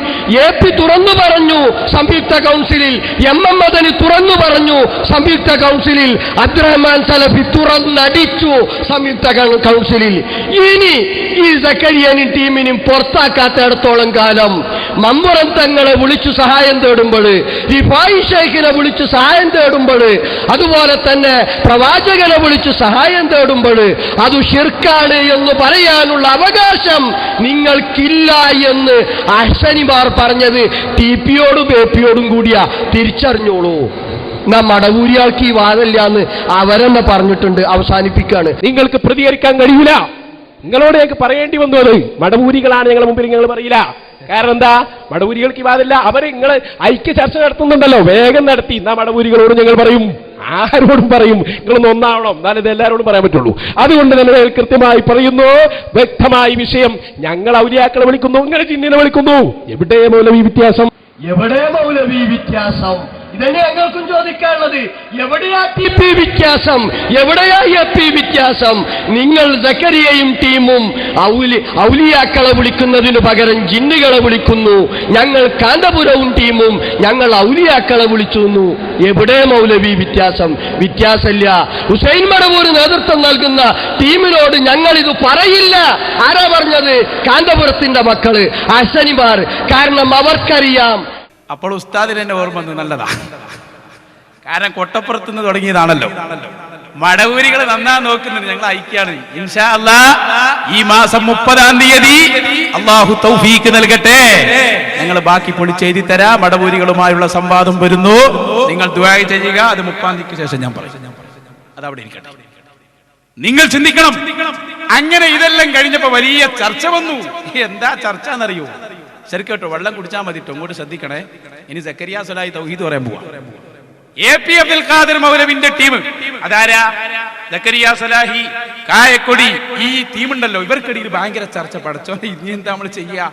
AP തുറന്നു പറഞ്ഞു സംയുക്ത കൗൺസിലിൽ, MM മദനി തുറന്നു പറഞ്ഞു സംയുക്ത കൗൺസിലിൽ, അബ്ദുറഹ്മാൻ സലഫി തുറന്നടിച്ചു സംയുക്ത കൗൺസിലിൽ. ഇനി ഈ സക്കരിയനും ടീമിനും പുറത്താക്കാത്തടത്തോളം കാലം മമ്പുറം തങ്ങളെ വിളിച്ചു സഹായം തേടുമ്പോൾ, റിഫായി ഷെയ്ഖിനെ വിളിച്ചു സഹായം തേടുമ്പോൾ, അതുപോലെ തന്നെ പ്രവാചകനെ വിളിച്ച് സഹായം തേടുമ്പോൾ അത് ശിർക്കാണ് എന്ന് പറയാനുള്ള അവകാശം നിങ്ങൾക്കില്ല എന്ന് അഹ്സനിമാർ പറഞ്ഞത് TP-യോടും AP-യോടും കൂടിയാ. തിരിച്ചറിഞ്ഞോളൂ. നാം മടവൂരിയാൾക്ക് ഈ വാദമില്ല എന്ന് അവരെന്നെ പറഞ്ഞിട്ടുണ്ട്. അവസാനിപ്പിക്കുകയാണ്. നിങ്ങൾക്ക് പ്രതികരിക്കാൻ കഴിയില്ല. നിങ്ങളോട് ഞങ്ങൾക്ക് പറയേണ്ടി വന്നു. അത് മടവൂരികളാണ് ഞങ്ങളുടെ മുമ്പിൽ. നിങ്ങൾ പറയില്ല. കാരണം എന്താ? മടവൂരികൾക്ക് ഈ വാദമില്ല. അവരെ നിങ്ങൾ ഐക്യ ചർച്ച നടത്തുന്നുണ്ടല്ലോ, വേഗം നടത്തി. എന്നാ മടവൂരികളോട് ഞങ്ങൾ പറയും, ആരോടും പറയും, നിങ്ങളൊന്ന് ഒന്നാവണം, എന്നാലും ഇത് എല്ലാവരോടും പറയാൻ പറ്റുള്ളൂ. അതുകൊണ്ട് തന്നെ കൃത്യമായി പറയുന്നു, വ്യക്തമായി വിഷയം. ഞങ്ങൾ ഔലിയാക്കളെ വിളിക്കുന്നു, നിങ്ങൾ ജിന്നിനെ വിളിക്കുന്നു. എവിടെ മൗലവി വ്യത്യാസം? എവിടെ മൗലവി വ്യത്യാസം? ഇതന്നെ ഞങ്ങൾക്കും ചോദിക്കാനുള്ളത്. എവിടെയാ TP വ്യത്യാസം? എവിടെയാ AP വ്യത്യാസം? നിങ്ങൾ സക്കരിയയും ടീമും ഔലിയാക്കളെ വിളിക്കുന്നതിന് പകരം ജിന്നുകളെ വിളിക്കുന്നു. ഞങ്ങൾ കാന്തപുരവും ടീമും ഞങ്ങൾ ഔലിയാക്കളെ വിളിച്ചു. എവിടെ മൗലവി വ്യത്യാസം? വ്യത്യാസമില്ല. ഹുസൈൻ മടവൂർ നേതൃത്വം നൽകുന്ന ടീമിനോട് ഞങ്ങൾ ഇത് പറയില്ല. ആരാ പറഞ്ഞത്? കാന്തപുരത്തിന്റെ മക്കള്, അഹ്സനിമാർ. കാരണം അവർക്കറിയാം. അപ്പോൾ ഉസ്താദിന് എന്നെ ഓർമ്മ വന്നു. നല്ലതാ. കാരണം കൊട്ടപ്പുറത്തുനിന്ന് തുടങ്ങിയതാണല്ലോ. മടവൂരികൾ നന്നാ നോക്കുന്നുണ്ട്. ഞങ്ങൾ ഐക്യാണ്. ഇൻഷാ അല്ലാഹ് ഈ മാസം 30-ാം തീയതി അള്ളാഹു തൗഫീക്ക് നൽകട്ടെ. ഞങ്ങൾ ബാക്കി പൊളിച്ചെഴുതി തരാം. മടവൂരികളുമായുള്ള സംവാദം വരുന്നു. നിങ്ങൾ ദുആ ചെയ്യുക. അത് 30-ാം തീയതിക്ക് ശേഷം ഞാൻ പറയും. അതവിടെ ഇരിക്കട്ടെ. നിങ്ങൾ ചിന്തിക്കണം. അങ്ങനെ ഇതെല്ലാം കഴിഞ്ഞപ്പോ വലിയ ചർച്ച വന്നു. എന്താ ചർച്ച എന്നറിയോ? ശരിക്കും കേട്ടോ, വെള്ളം കുടിച്ചാൽ മതി കേട്ടോ. ഇങ്ങോട്ട് ശ്രദ്ധിക്കണേ. ഇനി സക്കരിയ സ്വലാഹി തൗഹീദ് പറയാൻ പോവാ. AP അബ്ദുൽ ഖാദിർ മൗലവിന്റെ ടീം അതാരാ? സക്കരിയ സ്വലാഹി, കായക്കൊടി, ഈ ടീമുണ്ടല്ലോ. ഇവർക്കിടയിൽ ഭയങ്കര ചർച്ച. പടച്ചോ, ഇനി എന്താ നമ്മൾ ചെയ്യാ?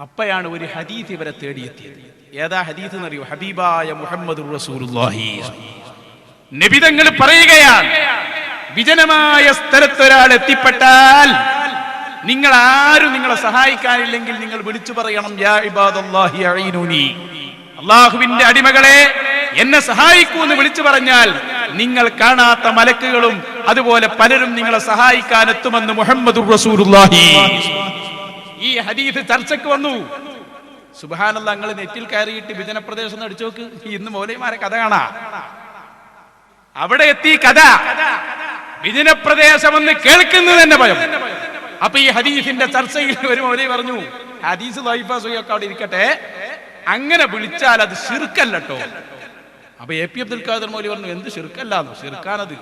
അപ്പയാണ് ഒരു ഹദീസ് ഇവരെ തേടിയെത്തിയത്. ഏതാ ഹദീസ് എന്നറിയോ? ഹബീബായ മുഹമ്മദുർ റസൂലുള്ളാഹി നബി തങ്ങൾ പറയുകയാണ്, വിജനമായ സ്ഥലത്ത് ഒരാൾ എത്തിപ്പെട്ടാൽ നിങ്ങൾ ആരും നിങ്ങളെ സഹായിക്കാനില്ലെങ്കിൽ നിങ്ങൾ വിളിച്ചു പറയണം, യാ ഇബാദല്ലാഹി അഈനൂനി, അല്ലാഹുവിന്റെ അടിമകളെ എന്നെ സഹായിക്കൂ എന്ന് വിളിച്ചു പറഞ്ഞാൽ നിങ്ങൾ കാണാത്ത മലക്കുകളും അതുപോലെ പലരും നിങ്ങളെ സഹായിക്കാൻ എത്തുമെന്ന് മുഹമ്മദുർ റസൂലുള്ളാഹി. ഈ ഹദീസ് ചർച്ചയ്ക്ക് വന്നു. സുബ്ഹാനല്ലാഹ്, നിങ്ങൾ നെറ്റിൽ കയറിയിട്ട് വിജനപ്രദേശം അടിച്ചു നോക്ക്. ഇന്ന് മൗലവിമാരെ കഥ കാണാ. അവിടെ എത്തി കഥ. വിജനപ്രദേശമെന്ന് കേൾക്കുന്നത് തന്നെ ഭയം. അപ്പൊ ഈ ഹദീസിന്റെ ചർച്ചയിൽ ഒരു മൗലവി പറഞ്ഞു, ഹദീസ് ദഈഫാ സ്വഹീഹൊക്കെ അവിടെ ഇരിക്കട്ടെ, അങ്ങനെ വിളിച്ചാൽ അത് ശിർക്കല്ലട്ടോ. അപ്പൊ AP അബ്ദുൽ ഖാദിർ മൗലവി പറഞ്ഞു, എന്ത് ശിർക്കല്ലാന്നോ? ശിർക്കാനത്.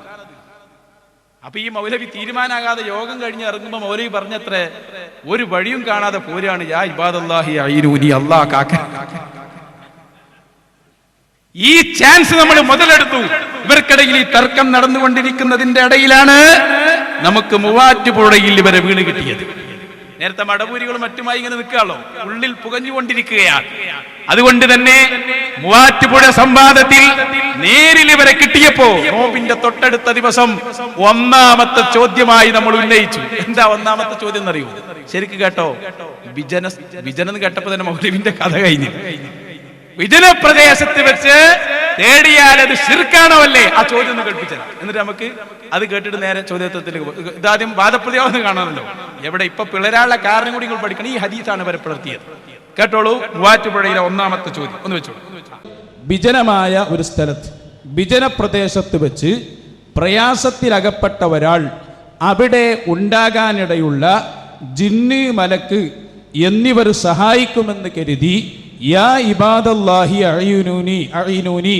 അപ്പൊ ഈ മൗലവി തീരുമാനാകാതെ യോഗം കഴിഞ്ഞ് ഇറങ്ങുമ്പോ മൗലവി പറഞ്ഞത്രേ, ഒരു വഴിയും കാണാതെ പോരാണ്, യാ ഇബാദല്ലാഹി അഈനൂനി, അല്ലാഹ് കാക്ക. ഈ ചാൻസ് നമ്മൾ മുതലെടുത്തു. ഇവർക്കിടയിൽ ഈ തർക്കം നടന്നുകൊണ്ടിരിക്കുന്നതിന്റെ ഇടയിലാണ് നമുക്ക് മൂവാറ്റുപുഴയിൽ ഇവരെ വീണ് കിട്ടിയത്. നേരത്തെ മടവൂരികളും മറ്റുമായി ഇങ്ങനെ നിൽക്കുകയാണല്ലോ, ഉള്ളിൽ പുകഞ്ഞുകൊണ്ടിരിക്കുകയാണ്. അതുകൊണ്ട് തന്നെ മൂവാറ്റുപുഴ സംവാദത്തിൽ നേരിൽ ഇവരെ കിട്ടിയപ്പോ നോമ്പിന്റെ തൊട്ടടുത്ത ദിവസം ഒന്നാമത്തെ ചോദ്യമായി നമ്മൾ ഉന്നയിച്ചു. എന്താ ഒന്നാമത്തെ ചോദ്യം എന്നറിയോ? ശരിക്കും കേട്ടോ, വിജനം കേട്ടപ്പോ തന്നെ മൗലവിന്റെ കഥ കഴിഞ്ഞു. വിജനപ്രദേശത്ത് വെച്ച് തേടിയാൽ അത് ശിർക്കാണോ അല്ലേ? ആ ചോദ്യം ഒന്ന് കേൾപ്പിച്ചത്. എന്നിട്ട് നമുക്ക് അത് കേട്ടിട്ട് നേരെ ചോദ്യോത്തരത്തിലേക്ക് പോകും. ഇതാദ്യം വാദപ്രതിവാദം കാണാമല്ലോ. എവിടെ ഇപ്പൊ പിളരാനുള്ള കാരണം കൂടി നിങ്ങൾ പഠിക്കണം. ഈ ഹദീസാണ് ഇവരെ പുലർത്തിയത്. കേട്ടോളൂ, മൂവാറ്റുപുഴയിലെ ഒന്നാമത്തെ ചോദ്യം ഒന്ന് വെച്ചോളൂ. വിജനമായ ഒരു സ്ഥലത്ത്, വിജനപ്രദേശത്ത് വെച്ച് പ്രയാസത്തിലകപ്പെട്ട ഒരാൾ അവിടെ ഉണ്ടാകാനിടയുള്ള ജിന്ന്, മലക്ക് എന്നിവർ സഹായിക്കുമെന്ന് കരുതി യാ ഇബാദല്ലാഹി അഈനൂനി,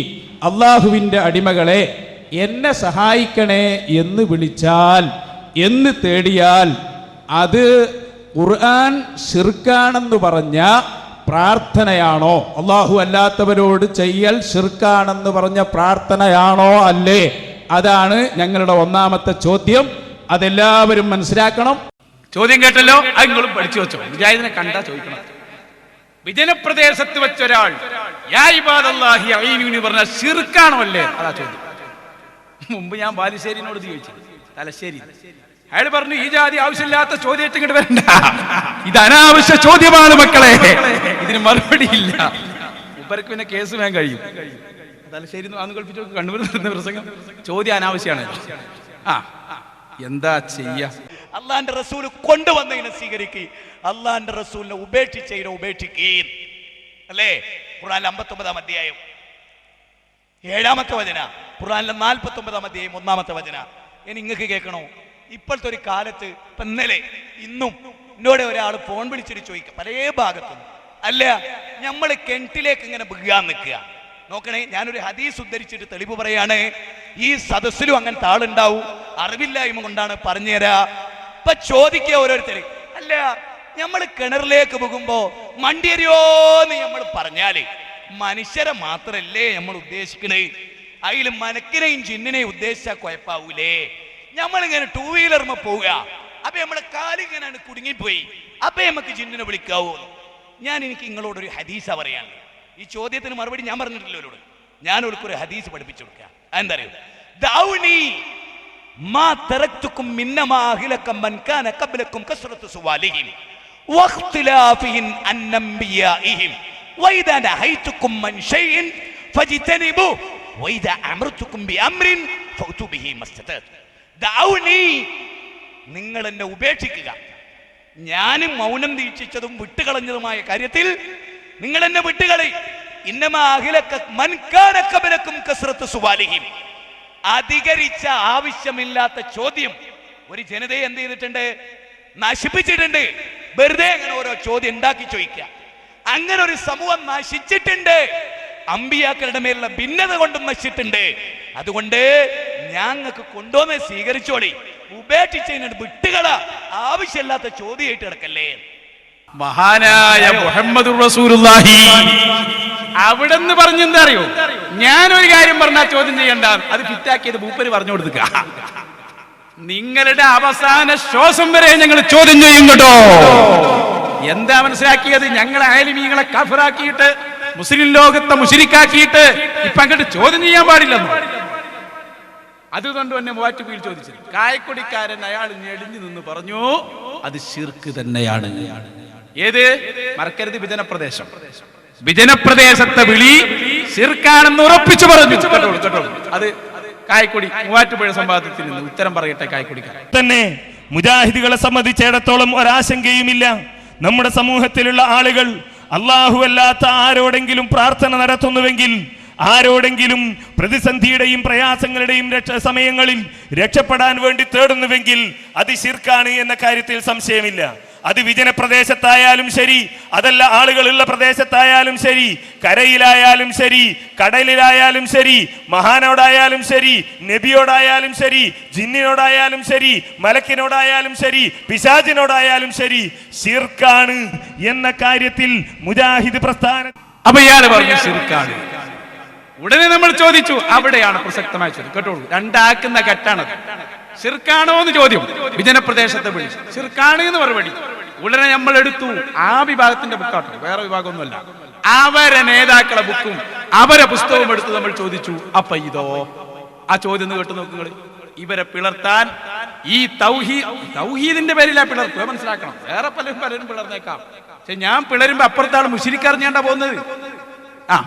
അല്ലാഹുവിൻ്റെ അടിമകളെ എന്നെ സഹായിക്കണേ എന്ന് വിളിച്ചാൽ, എന്ന് തേടിയാൽ അത് ഖുർആൻ ശിർക്കാണെന്ന് പറഞ്ഞ പ്രാർത്ഥനയാണോ? അല്ലാഹു അല്ലാത്തവരോട് ചെയ്യൽ ശിർക്കാണെന്ന് പറഞ്ഞ പ്രാർത്ഥനയാണോ അല്ലേ? അതാണ് ഞങ്ങളുടെ ഒന്നാമത്തെ ചോദ്യം. അതെല്ലാവരും മനസ്സിലാക്കണം. ചോദ്യം കേട്ടല്ലോ, അത് നിങ്ങളും പഠിച്ചു വെച്ചോ. മുജാഹിദിനെ കണ്ടാ ചോദിക്കണം. വിജനപ്രദേശത്ത് വെച്ചൊരാൾ യാ ഇബാദല്ലാഹി അഈനൂനി പറഞ്ഞാൽ ശിർക്കാണോ അല്ലേ? അതാ ചോദ്യം. മുമ്പ് ഞാൻ ബാലുശ്ശേരിനോട് ചോദിച്ചു, തലശ്ശേരി. അയാൾ പറഞ്ഞു, ഈ ജാതി ആവശ്യമില്ലാത്ത ചോദ്യം ഇങ്ങോട്ട് വരണ്ട, ഇത് അനാവശ്യ ചോദ്യമാണ് മക്കളെ, ഇതിന് മറുപടി ഇല്ല. മുപ്പർക്ക് പിന്നെ കേസ് വേഗം കഴിയും. തലശ്ശേരി അന്ന് കൽപ്പിച്ചു കണ്ണൂർ നടന്ന പ്രസംഗം, ചോദ്യം അനാവശ്യമാണ്. എന്താ ചെയ്യാ? അള്ളാന്റെ റസൂൽ കൊണ്ടുവന്നതിനെ സ്വീകരിക്കുക, അള്ളാന്റെ റസൂലിനെ ഉപേക്ഷിച്ചതിനെ ഉപേക്ഷിക്കുകയും അല്ലേ? ഖുർആൻ 59-ാം അധ്യായം 7-ാമത്തെ വചന, ഖുർആനിലെ 49-ാം അധ്യായം 1-ാമത്തെ വചന. ഇനി നിങ്ങൾക്ക് കേൾക്കണോ? ഇപ്പോഴത്തെ ഒരു കാലത്ത്, ഇപ്പൊ ഇന്നലെ ഇന്നും എന്നോട് ഒരാൾ ഫോൺ വിളിച്ചിട്ട് ചോദിക്കുക പല ഭാഗത്തും, അല്ല നമ്മൾ കിണറ്റിലേക്ക് ഇങ്ങനെ വീഴാൻ നിൽക്കുക. നോക്കണേ, ഞാനൊരു ഹദീസ് ഉദ്ധരിച്ചിട്ട് തെളിവ് പറയാണ്. ഈ സദസ്സിലും അങ്ങനത്തെ ആളുണ്ടാവും, അറിവില്ലായ്മ കൊണ്ടാണ് പറഞ്ഞുതരാ. ഇപ്പൊ ചോദിക്കുക ഓരോരുത്തര്, അല്ല നമ്മൾ കിണറിലേക്ക് പോകുമ്പോ മണ്ടിയരിയോന്ന് നമ്മൾ പറഞ്ഞാല് മനുഷ്യരെ മാത്രല്ലേ നമ്മൾ ഉദ്ദേശിക്കണേ? അതിൽ മലക്കിനെയും ജിന്നിനെയും ഉദ്ദേശിച്ചാൽ കുഴപ്പാവൂലേ? നമ്മളിങ്ങനെ 2 വീലർമ പോവുക, അപ്പൊ നമ്മളെ കാലിങ്ങനെ കുടുങ്ങിപ്പോയി, അപ്പൊ നമുക്ക് ജിന്നിനെ വിളിക്കാവൂ? എനിക്ക് നിങ്ങളോടൊരു ഹദീസ പറയാൻ. ഈ ചോദ്യത്തിന് മറുപടി ഞാൻ പറഞ്ഞിട്ടില്ല അവരോട്. ഞാൻ ഒരു ഹദീസ് പഠിപ്പിച്ചു കൊടുക്കുക. എന്താ അറിയോ? ദൗനി മാ തറക്തുകും മിന്നമാ അഹ്ലകം മൻ കാന ഖബ്ലകും കസ്റത്തു സുവാലിഹിം വഖ്തിലാഫിഹിൻ അൻബിയാഇഹിം വഇദാ നഹൈതുകും മൻ ഷൈഇൻ ഫജ്തനിബു വഇദാ അമർതുകും ബിഅംരിൻ ഫഅതു ബിഹി മസ്തതത്. ദൗനി, നിങ്ങൾ എന്നെ ഉപേക്ഷിക്കുക. ഞാനും മൗനം ദീക്ഷിച്ചതും വിട്ടുകളഞ്ഞതുമായ കാര്യത്തിൽ നിങ്ങൾ എന്നെ വിട്ടുകളി. ഇന്നമാ അഹ്ലക മൻ കാന ഖബ്ലകും കസ്റത്തു സുവാലിഹിം, അധികരിച്ച ആവശ്യമില്ലാത്ത ചോദ്യം ഒരു ജനതയെ എന്ത് ചെയ്തിട്ടുണ്ട്? നശിപ്പിച്ചിട്ടുണ്ട്. വെറുതെ അങ്ങനെ ഓരോ ചോദ്യം ഉണ്ടാക്കി ചോദിക്കുക. അങ്ങനെ ഒരു സമൂഹം നശിച്ചിട്ടുണ്ട്. അമ്പിയാക്കളുടെ മേലുള്ള ഭിന്നത കൊണ്ടും നശിച്ചിട്ടുണ്ട്. അതുകൊണ്ട് ഞങ്ങൾക്ക് കൊണ്ടുവന്ന് സ്വീകരിച്ചോളി, ഉപേക്ഷിച്ചതിന് വിട്ടുകള, ആവശ്യമില്ലാത്ത ചോദ്യമായിട്ട് കിടക്കല്ലേ. മഹാനായ മുഹമ്മദുർ റസൂലുള്ളാഹി അവിടെന്ന് പറഞ്ഞെന്താ അറിയോ? ഞാനൊരു കാര്യം പറഞ്ഞാൽ ചോദ്യം ചെയ്യണ്ട, അത് ഫിറ്റാക്കിയത് മൂപ്പര് പറഞ്ഞു കൊടുക്കുക. നിങ്ങളുടെ അവസാന ശ്വാസം വരെ ഞങ്ങൾ ചോദ്യം ചെയ്യും കേട്ടോ. എന്താ മനസ്സിലാക്കിയത്? ഞങ്ങളെ ആലിമീങ്ങളെ കഫറാക്കിയിട്ട് മുസ്ലിം ലോകത്തെ മുശ്രിക്കാക്കിയിട്ട് ഇപ്പൊ അങ്ങോട്ട് ചോദ്യം ചെയ്യാൻ പാടില്ലെന്നോ? അതുകൊണ്ട് തന്നെ മൂവാറ്റുപുഴയിൽ ചോദിച്ചത് കായക്കൊടിക്കാരൻ അയാൾ ഞെളിഞ്ഞു നിന്ന് പറഞ്ഞു അത് ശിർക്ക് തന്നെയാണ്. ഏത്? മറക്കരുത്, വിജനപ്രദേശം. വിജനപ്രദേശത്തെ വിളി ശിർക്കാണെന്ന് ഉറപ്പിച്ചു പറഞ്ഞു. കേട്ടോ, അത് കായക്കൊടി മൂവാറ്റുപുഴ സംവാദത്തിൽ നിന്ന് ഉത്തരം പറയട്ടെ. കായക്കൊടിക്കാരൻ തന്നെ മുജാഹിദുകളെ സംബന്ധിച്ചിടത്തോളം ഒരാശങ്കയുമില്ല. നമ്മുടെ സമൂഹത്തിലുള്ള ആളുകൾ അല്ലാഹു അല്ലാത്ത ആരോടെങ്കിലും പ്രാർത്ഥന നടത്തുന്നുവെങ്കിൽ, ആരോടെങ്കിലും പ്രതിസന്ധിയുടെയും പ്രയാസങ്ങളുടെയും സമയങ്ങളിൽ രക്ഷപ്പെടാൻ വേണ്ടി തേടുന്നുവെങ്കിൽ അത് ശിർക്കാണ് എന്ന കാര്യത്തിൽ സംശയമില്ല. അത് വിജനപ്രദേശത്തായാലും ശരി, അതല്ല ആളുകളുള്ള പ്രദേശത്തായാലും ശരി, കരയിലായാലും ശരി, കടലിലായാലും ശരി, മഹാനോടായാലും ശരി, നബിയോടായാലും ശരി, ജിന്നിനോടായാലും ശരി, മലക്കിനോടായാലും ശരി, പിശാചിനോടായാലും ശരി, ശിർക്കാണ് എന്ന കാര്യത്തിൽ മുജാഹിദ് പ്രസ്ഥാനം. അപ്പൊ ഇയാള് പറഞ്ഞു ശിർക്കാണ്. ഉടനെ നമ്മൾ ചോദിച്ചു, അവിടെയാണ് പ്രസക്തമായ ചോദ്യം. കേട്ടോളൂ, രണ്ടാക്കുന്ന കെട്ടാണത്. ശിർക്കാണോ എന്ന് ചോദ്യം. വിജനപ്രദേശത്തെ വിളി ശിർക്കാണ് എന്ന് മറുപടി. ഉടനെ നമ്മൾ എടുത്തു ആ വിഭാഗത്തിന്റെ ബുക്കാട്ടോ, വേറെ വിഭാഗമൊന്നുമല്ല, അവരെ നേതാക്കളെ ബുക്കും അവരെ പുസ്തകവും എടുത്ത് നമ്മൾ ചോദിച്ചു. അപ്പൊ ഇതോ ആ ചോദ്യം കേട്ടു നോക്കുങ്ങൾ. ഇവരെ പിളർത്താൻ ഈ തൗഹീദിന്റെ പേരിലാ പിളർക്കുക, മനസ്സിലാക്കണം. വേറെ പലരും പിളർന്നേക്കാം, പക്ഷെ ഞാൻ പിളരുമ്പോ അപ്പുറത്താണ് മുശ്രിക്കറിഞ്ഞാണ്ടാ പോകുന്നത്.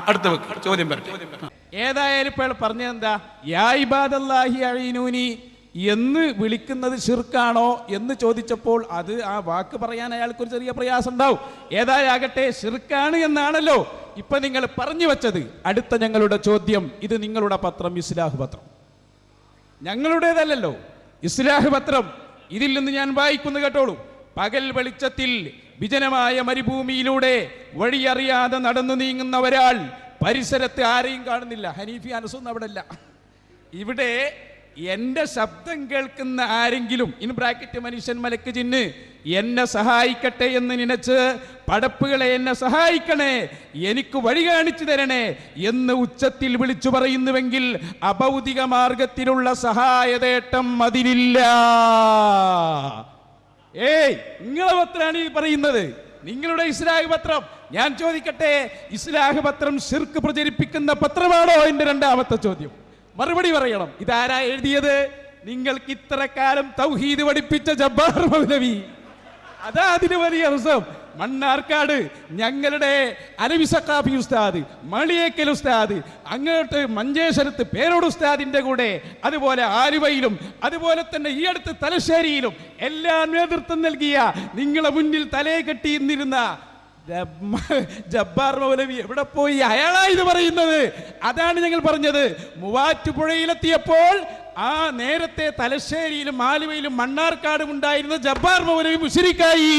അടുത്ത വെക്ക് ചോദ്യം വരട്ടെ. ഏതായാലും ഇപ്പോൾ പറഞ്ഞെന്താ? യാ ഇബാദല്ലാഹി അഈനൂനി എന്ന് വിളിക്കുന്നത് ശിർക്കാണോ എന്ന് ചോദിച്ചപ്പോൾ അത് ആ വാക്ക് പറയാൻ അയാൾക്കൊരു ചെറിയ പ്രയാസം ഉണ്ടാവും. ഏതായാകട്ടെ ശിർക്കാണ് എന്നാണല്ലോ ഇപ്പൊ നിങ്ങൾ പറഞ്ഞു വെച്ചത്. അടുത്ത ഞങ്ങളുടെ ചോദ്യം, ഇത് നിങ്ങളുടെ പത്രം ഇസ്ലാഹ് പത്രം, ഞങ്ങളുടേതല്ലല്ലോ ഇസ്ലാഹ് പത്രം. ഇതിൽ നിന്ന് ഞാൻ വായിക്കുന്നു, കേട്ടോളൂ. പകൽ വെളിച്ചത്തിൽ വിജനമായ മരുഭൂമിയിലൂടെ വഴിയറിയാതെ നടന്നു നീങ്ങുന്ന ഒരാൾ, പരിസരത്ത് ആരെയും കാണുന്നില്ല. ഹനീഫി അനസൊന്നും അവിടെ അല്ല. ഇവിടെ എന്റെ ശബ്ദം കേൾക്കുന്ന ആരെങ്കിലും, ഇൻ ബ്രാക്കറ്റ് മനുഷ്യൻ മലക്ക് ജിന്ന്, എന്നെ സഹായിക്കട്ടെ എന്ന് നനച്ച് പടപ്പുകളെ എന്നെ സഹായിക്കണേ, എനിക്ക് വഴി കാണിച്ചു തരണേ എന്ന് ഉച്ചത്തിൽ വിളിച്ചു പറയുന്നുവെങ്കിൽ അഭൗതിക മാർഗത്തിലുള്ള സഹായതേട്ടം അതിലില്ല. നിങ്ങളെ പത്രമാണ് ഈ പറയുന്നത്, നിങ്ങളുടെ ഇസ്ലാഹ് പത്രം. ഞാൻ ചോദിക്കട്ടെ, ഇസ്ലാഹ് പത്രം ശിർക്ക് പ്രചരിപ്പിക്കുന്ന പത്രമാണോ? എന്റെ രണ്ടാമത്തെ ചോദ്യം. മറുപടി പറയണം. ഇതാരാ എഴുതിയത്? നിങ്ങൾക്ക് ഇത്ര കാലം തൗഹീദ് പഠിപ്പിച്ച ജബ്ബാർ മൗലവി. അതാ അതിന് വലിയ രസം. മണ്ണാർക്കാട് ഞങ്ങളുടെ അലവി സഖാഫി ഉസ്താദ്, മളിയേക്കൽ ഉസ്താദ്, അങ്ങോട്ട് മഞ്ചേശ്വരത്ത് പേരോട് ഉസ്താദിന്റെ കൂടെ, അതുപോലെ ആലുവയിലും, അതുപോലെ തന്നെ ഈ അടുത്ത് തലശ്ശേരിയിലും എല്ലാം നേതൃത്വം നൽകിയ, നിങ്ങളെ മുന്നിൽ തലയെ കെട്ടി നിന്നിരുന്ന ജബ്ബാർ മൗലവി എവിടെ പോയി? അയാളാ ഇത് പറയുന്നത്. അതാണ് ഞങ്ങൾ പറഞ്ഞത്. മൂവാറ്റുപുഴയിലെത്തിയപ്പോൾ ആ നേരത്തെ തലശ്ശേരിയിലും ആലുവയിലും മണ്ണാർക്കാടും ഉണ്ടായിരുന്ന ജബ്ബാർ മൗലവി മുശ്രിക്കായി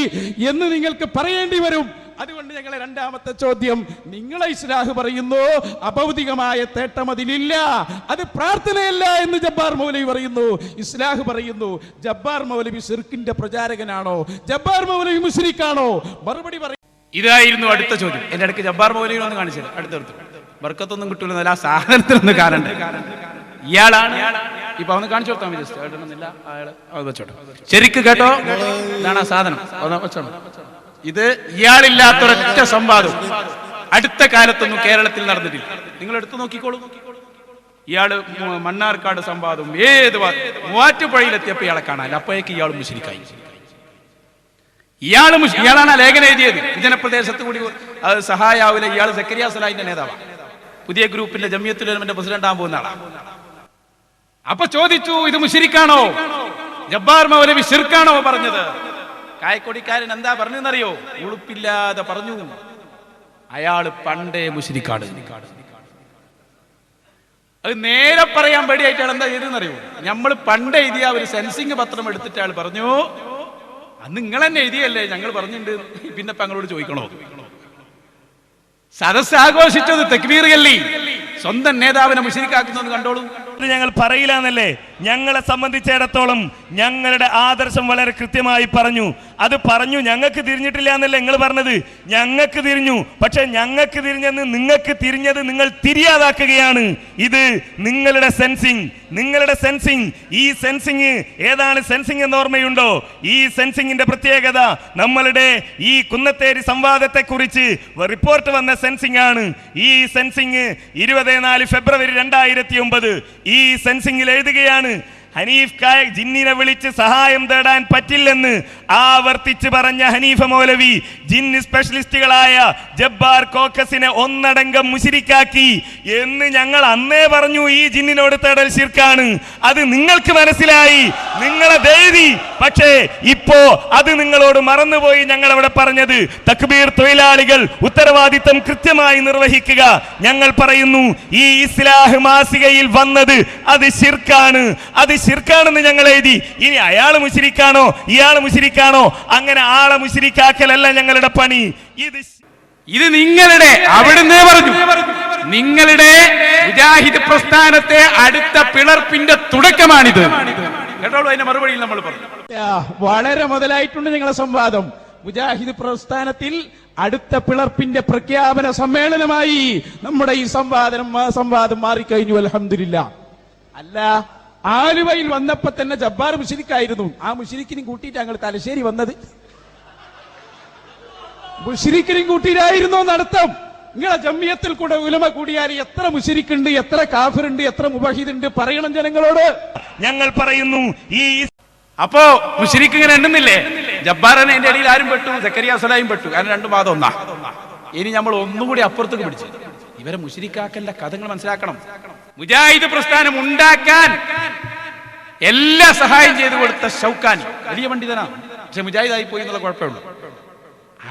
എന്ന് നിങ്ങൾക്ക് പറയേണ്ടി വരും. അതുകൊണ്ട് ഞങ്ങളെ രണ്ടാമത്തെ ചോദ്യം, നിങ്ങളെ ഇസ്ലാഹ് പറയുന്നു അഭൗതികമായ തേട്ടം അതിലില്ല, അത് പ്രാർത്ഥനയല്ല എന്ന് ജബ്ബാർ മൗലവി പറയുന്നു. ഇസ്ലാഹ് പറയുന്നു ജബ്ബാർ മൗലവി ശിർക്കിന്റെ പ്രചാരകനാണോ? ജബ്ബാർ മൗലവി മുശ്രിക്കാണോ? മറുപടി പറയും. ഇതായിരുന്നു അടുത്ത ചോദ്യം. എന്റെ അടുക്ക് ജബ്ബാർ മൗലവി ഒന്ന് കാണിച്ചത്. അടുത്തെടുത്തു ബർക്കത്തൊന്നും കിട്ടൂലെന്നല്ല, ആ സാധനത്തിനൊന്ന് കാണണ്ടേ. ഇയാളാണ്. ഇപ്പൊ ഒന്ന് കാണിച്ചു കൊടുത്താൽ മതി. അയാള് വെച്ചോട്ടെ. ശരിക്ക് കേട്ടോ, ഇതാണ് ആ സാധനം. വെച്ചോണം. ഇത് ഇയാളില്ലാത്തൊരൊറ്റ സംവാദം അടുത്ത കാലത്തൊന്നും കേരളത്തിൽ നടന്നിട്ടില്ല. നിങ്ങൾ എടുത്തു നോക്കിക്കോളൂ. ഇയാള് മണ്ണാർക്കാട് സംവാദം ഏത് മൂവാറ്റുപുഴയിലെത്തിയപ്പോ ഇയാളെ കാണാൻ, അപ്പോഴേക്ക് ഇയാൾ മുശ്രിക്കായി. ഇയാളാണ് ആ ലേഖനം എഴുതിയത്. വിജനപ്രദേശത്ത് കൂടി അത് സഹായാവില്ല. ഇയാൾ സക്കരിയ സലാഹിന്റെ നേതാവാണ്. പുതിയ ഗ്രൂപ്പിന്റെ ജമിയത്തുൽ ഉലമയുടെ പ്രസിഡന്റ് ആകാൻ പോകുന്ന ആളാണ്. അപ്പൊ ചോദിച്ചു, ഇത് മുശ്രിക്കാണോ? ജബ്ബാർ മൗലവി ശിർക്കാണോ പറഞ്ഞത്? കായക്കൊടിക്കാരൻ എന്താ പറഞ്ഞെന്നറിയോ? ഉളുപ്പില്ലാതെ പറഞ്ഞു, അയാള് പണ്ടേ മുശ്രിക്കാണ്. അത് നേരെ പറയാൻ പേടിയായിട്ട് എന്താ ചെയ്തെന്നറിയോ? നമ്മൾ പണ്ട് എഴുതിയ ഒരു സെൻസിങ് പത്രം എടുത്തിട്ട് അയാൾ പറഞ്ഞു, അന്ന് നിങ്ങൾ തന്നെ എഴുതിയല്ലേ, ഞങ്ങൾ പറഞ്ഞിട്ടുണ്ട്, പിന്നെ ഇപ്പൊ ഞങ്ങളോട് ചോദിക്കണോ? സദസ് ആഘോഷിച്ചത് തക്ബീർ ചൊല്ലി സ്വന്തം നേതാവിനെ മുശ്രിക്കാക്കുന്നത് കണ്ടോളൂ. ഞങ്ങൾ പറയില്ല എന്നല്ലേ? ഞങ്ങളെ സംബന്ധിച്ചിടത്തോളം ഞങ്ങളുടെ ആദർശം വളരെ കൃത്യമായി പറഞ്ഞു. അത് പറഞ്ഞു, ഞങ്ങൾക്ക് തിരിഞ്ഞിട്ടില്ല എന്നല്ലേ നിങ്ങൾ പറഞ്ഞത്? ഞങ്ങൾക്ക് തിരിഞ്ഞു. പക്ഷെ ഞങ്ങൾക്ക് തിരിഞ്ഞെന്ന് നിങ്ങൾക്ക് തിരിഞ്ഞത് നിങ്ങൾ തിരിയാതാക്കുകയാണ്. ഇത് നിങ്ങളുടെ സെൻസിങ്, നിങ്ങളുടെ സെൻസിങ്. ഈ സെൻസിങ് ഏതാണ് സെൻസിങ് എന്ന് ഓർമ്മയുണ്ടോ? ഈ സെൻസിങ്ങിന്റെ പ്രത്യേകത നമ്മളുടെ ഈ കുന്നത്തേരി സംവാദത്തെ കുറിച്ച് റിപ്പോർട്ട് വന്ന സെൻസിങ് ആണ്. ഈ സെൻസിങ് 24 ഫെബ്രുവരി 2009 ഈ സെൻസിങ്ങിൽ എഴുതുകയാണ്, ഹനീഫ് കായ ജിന്നിനെ വിളിച്ച് സഹായം തേടാൻ പറ്റില്ലെന്ന് ആവർത്തിച്ച് പറഞ്ഞ ഹനീഫ മൗലവി ജിന്ന് സ്പെഷ്യലിസ്റ്റുകളായ ജബ്ബാർ കോക്കസിനെ ഒന്നടങ്കം മുശ്രിക്കാക്കി എന്ന് ഞങ്ങൾ അന്നേ പറഞ്ഞു. ഈ ജിന്നിനോട് തേടൽ ശിർക്കാണ്. അത് നിങ്ങൾക്ക് മനസ്സിലായി, നിങ്ങളെ എഴുതി. പക്ഷേ ഇപ്പോ അത് നിങ്ങളോട് മറന്നുപോയി. ഞങ്ങൾ അവിടെ പറഞ്ഞത് തക്ബീർ തൊഴിലാളികൾ ഉത്തരവാദിത്തം കൃത്യമായി നിർവഹിക്കുക. ഞങ്ങൾ പറയുന്നു ഈ ഇസ്ലാഹ് മാസികയിൽ വന്നത് അത് ശിർക്കാണ്, അത് ശിർക്കാണെന്ന് ഞങ്ങൾ എഴുതി. ഇനി അയാൾ മുശ്രിക്കാണോ ഇയാൾ മുശ്രിക്കാണോ, അങ്ങനെ ആളെ മുശ്രിക്കാക്കലല്ല ഞങ്ങളുടെ പണി. ഇത് നിങ്ങളുടെ അവിടുന്ന് പറഞ്ഞു, നിങ്ങളുടെ മുജാഹിദ് പ്രസ്ഥാനത്തെ അടുത്ത പിളർപ്പിന്റെ തുടക്കമാണിത് കേട്ടോളൂ. അതിന്റെ മറുപടിയിൽ നമ്മൾ പറഞ്ഞു, വളരെ മുതലായിട്ടുണ്ട് നിങ്ങളെ സംവാദം. മുജാഹിദ് പ്രസ്ഥാനത്തിൽ അടുത്ത പിളർപ്പിന്റെ പ്രഖ്യാപന സമ്മേളനമായി നമ്മുടെ ഈ സംവാദം മാറിക്കഴിഞ്ഞു. അൽഹംദുലില്ലാ. അല്ല, ആലുവയിൽ വന്നപ്പോ തന്നെ ജബ്ബാർ മുശ്രിക്കായിരുന്നു. ആ മുശ്രിക്കിനും കൂട്ടിയിട്ട് ഞങ്ങൾ തലശ്ശേരി വന്നത്. മുശ്രിക്കിനും കൂട്ടിയിട്ടായിരുന്നു നടത്തം. നിങ്ങളെ ജമിയത്തിൽ കൂടെ ഉലമ കൂടിയാൽ എത്ര മുശ്രിക്കുണ്ട്, എത്ര കാഫിറുണ്ട്, എത്ര മുബഹിദുണ്ട് പറയണം ജനങ്ങളോട്. ഞങ്ങൾ പറയുന്നു ഈ അപ്പോ മുശ്രിക്ക് ഇങ്ങനെ എണ്ണുന്നില്ലേ? ജബ്ബാറിനെ എന്റെ ഇടയിൽ ആരും പെട്ടു, സക്കരിയ സലായും പെട്ടു. കാരണം രണ്ടു വാദം ഒന്നാ. ഇനി നമ്മൾ ഒന്നുകൂടി അപ്പുറത്തേക്ക് പിടിച്ചു ഇവരെ മുശ്രിക്കാക്കലിന്റെ കഥകൾ മനസ്സിലാക്കണം. മുജാഹിദ് പ്രസ്ഥാനം ഉണ്ടാക്കാൻ എല്ലാ സഹായം ചെയ്തു കൊടുത്ത ഷൗക്കാനി വലിയ പണ്ഡിതനാണ്, പക്ഷെ മുജാഹിദായി പോയി എന്നുള്ള കുഴപ്പമുള്ളൂ.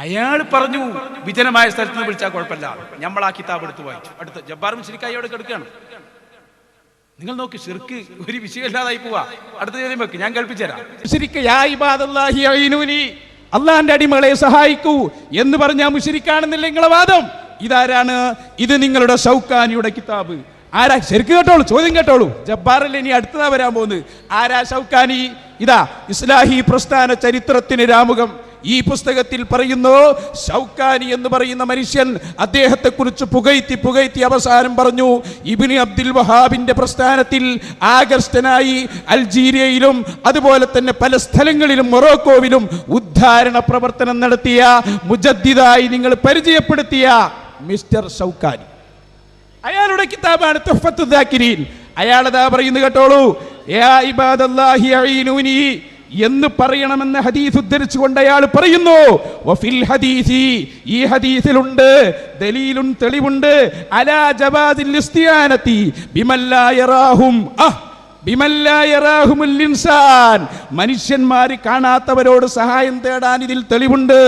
അയാൾ പറഞ്ഞു വിജനമായ സ്ഥലത്ത് നിന്ന് വിളിച്ചാൽ കുഴപ്പമില്ല. നമ്മൾ ആ കിതാബ് എടുത്ത് വായിച്ചു. അടുത്ത് ജബ്ബാർ മുശ്രിക്കായോട് കിടക്കുകയാണ്. നിങ്ങൾ നോക്ക്, ശിർക്ക് ഒരു വിഷയമില്ലാതായി പോവാ. അടുത്ത ചോദ്യം വെക്ക്, ഞാൻ കേൾപ്പിച്ചുതരാം. അള്ളാന്റെ അടിമകളെ സഹായിക്കൂ എന്ന് പറഞ്ഞാൽ മുശ്രിക്കാണെന്നില്ല നിങ്ങളെ വാദം. ഇതാരാണ്? ഇത് നിങ്ങളുടെ ഷൗക്കാനിയുടെ കിതാബ്. ആരാ? ശരിക്കും കേട്ടോളൂ, ചോദ്യം കേട്ടോളൂ. ജബ്ബാറിൽ ഇനി അടുത്തതാ വരാൻ പോകുന്നത്. ആരാ ഷൗക്കാനി? ഇതാ ഇസ്ലാഹി പ്രസ്ഥാന ചരിത്രത്തിന് രാമുഖം. ഈ പുസ്തകത്തിൽ പറയുന്നു, ഷൗക്കാനി എന്ന് പറയുന്ന മനുഷ്യൻ അദ്ദേഹത്തെ കുറിച്ച് പുകഴ്ത്തി അവസാനം പറഞ്ഞു, ഇബ്നു അബ്ദുൽ വഹാബിന്റെ പ്രസ്ഥാനത്തിൽ ആകർഷ്ടനായി അൾജീരിയയിലും അതുപോലെ തന്നെ പല സ്ഥലങ്ങളിലും മൊറോക്കോവിലും ഉദ്ധാരണ പ്രവർത്തനം നടത്തിയ മുജദ്ദിദായി നിങ്ങൾ പരിചയപ്പെടുത്തിയ മിസ്റ്റർ ഷൗക്കാനി, അയാളുടെ കിതാബാണ് തുഹ്ഫത്തു ദാക്കിരീൻ. അയാളതാ പറയുന്നു കേട്ടോളൂ, യാ ഇബാദല്ലാഹി അഈനൂനി എന്ന് പറയണമെന്ന ഹദീസ് ഉദ്ധരിച്ചുകൊണ്ട് അയാൾ പറയുന്നു, വഫിൽ ഹദീസി, ഈ ഹദീസിലുണ്ട് ദലീലുൻ, തെളിവുണ്ട്, അലാ ജവാദിൽ ഇസ്തിയാനതി ബിമല്ലാ യറാഹും മനുഷ്യന്മാര് കാണാത്തവരോട് സഹായം തേടാൻ ഇതിൽ തെളിവുണ്ട്.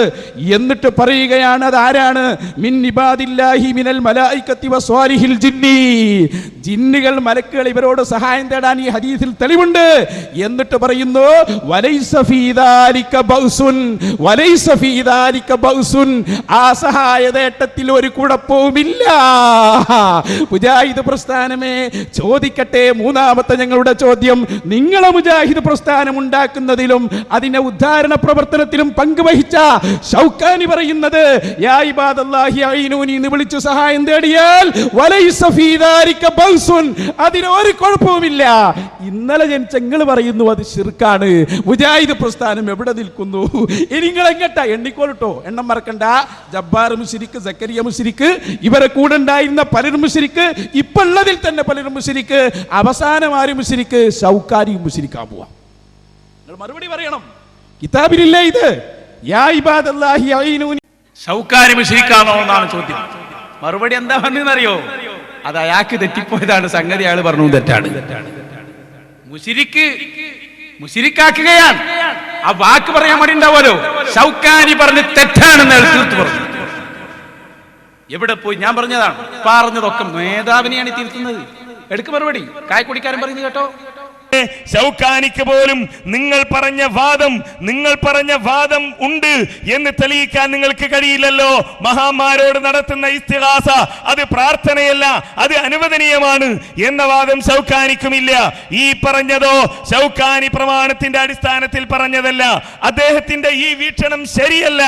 എന്നിട്ട് പറയുകയാണ്, അതാരാണ്? മിൻ ഇബാദില്ലാഹി മിനൽ മലായികത്തി വസ്വാലിഹിൽ ജിന്നി, ജിന്നുകൾ മലക്കുകൾ ഇവരോട് സഹായം തേടാൻ ഈ ഹദീസിൽ തെളിവുണ്ട്. എന്നിട്ട് പറയുന്നു, വലൈസ ഫീ ദാലിക ബൗസുൻ, വലൈസ ഫീ ദാലിക ബൗസുൻ, ആ സഹായതേട്ടത്തിൽ ഒരു കുഴപ്പവുമില്ല. മുജാഹിദ് പ്രസ്ഥാനമേ ചോദിക്കട്ടെ, മൂന്നാമത്തെ ഞങ്ങളുടെ ചോദ്യം, നിങ്ങളെ മുജാഹിദ് പ്രസ്ഥാനം ഉണ്ടാക്കുന്നതിലും അതിന്റെ ഉദ്ധാരണ പ്രവർത്തനത്തിലും പങ്കുവഹിച്ച ഷൗക്കാനി പറയുന്നത്, യാ ഇബാദല്ലാഹി അഈനൂനി എന്ന് വിളിച്ചു സഹായം തേടിയാൽ വലൈസ ഫീ ദാലിക ബൗസുൻ, അതിന് ഒരു കുഴപ്പവുമില്ല. ഇന്നലെ ജനിച്ച നിങ്ങൾ പറയുന്നു അത് ശിർക്കാണ്. മുജാഹിദ് പ്രസ്ഥാനം എവിടെ നിൽക്കുന്നു? ഇനി നിങ്ങൾ എങ്ങട്ടാ? എണ്ണിക്കോളട്ടോ, എണ്ണം മറക്കണ്ട. ജബ്ബാർ മുശ്രിക്ക്, സക്കരിയ മുശ്രിക്ക്, ഇവരെ കൂടെ ഉണ്ടായിരുന്ന പലരും മുശ്രിക്ക്, ഇപ്പൊ ഉള്ളതിൽ തന്നെ പലരും മുശ്രിക്ക്, അവസാനം ആരും മുശ്രിക്ക്, ഷൗക്കാനി മുശ്രിക്കാൻ പോവാ. നിങ്ങൾ മറുപടി പറയണം. കിതാബിലില്ലേ ഇത്? യാ ഇബാദല്ലാഹി അഈനൂനി. ഷൗക്കാനി മുശ്രിക്കാണോ എന്നാണ് ചോദ്യം. മറുപടി എന്താ പറഞ്ഞറിയോ? അത് അയാൾക്ക് തെറ്റിപ്പോയതാണ്. സംഗതി അയാൾ പറഞ്ഞു തെറ്റാണ്. മുശ്രിക്കാക്കുകയാണ്. ആ വാക്ക് പറയാൻ മടി ഉണ്ടാവുമല്ലോ. ഷൗക്കാനി പറഞ്ഞ് തെറ്റാണെന്ന് തീർത്തു പറഞ്ഞു. എവിടെ പോയി? ഞാൻ പറഞ്ഞതാണ്. പറഞ്ഞതൊക്കെ നേതാവിനെയാണ് തിരുത്തുന്നത്. എടുക്ക് മറുപടി. കായക്കുടിക്കാരൻ പറയുന്നത് കേട്ടോ. ശൗക്കാനിക്ക് പോലും നിങ്ങൾ പറഞ്ഞ വാദം ഉണ്ട് എന്ന് തെളിയിക്കാൻ നിങ്ങൾക്ക് കഴിയില്ലല്ലോ. മഹാന്മാരോട് നടത്തുന്ന ഇസ്തിഗാസ അത് പ്രാർത്ഥനയല്ല, അത് അനുവദനീയമാണ് എന്ന വാദം ശൗക്കാനിക്കുമില്ല. ഈ പറഞ്ഞതോ ശൗക്കാനി പ്രമാണത്തിന്റെ അടിസ്ഥാനത്തിൽ പറഞ്ഞതല്ല. അദ്ദേഹത്തിന്റെ ഈ വീക്ഷണം ശരിയല്ല.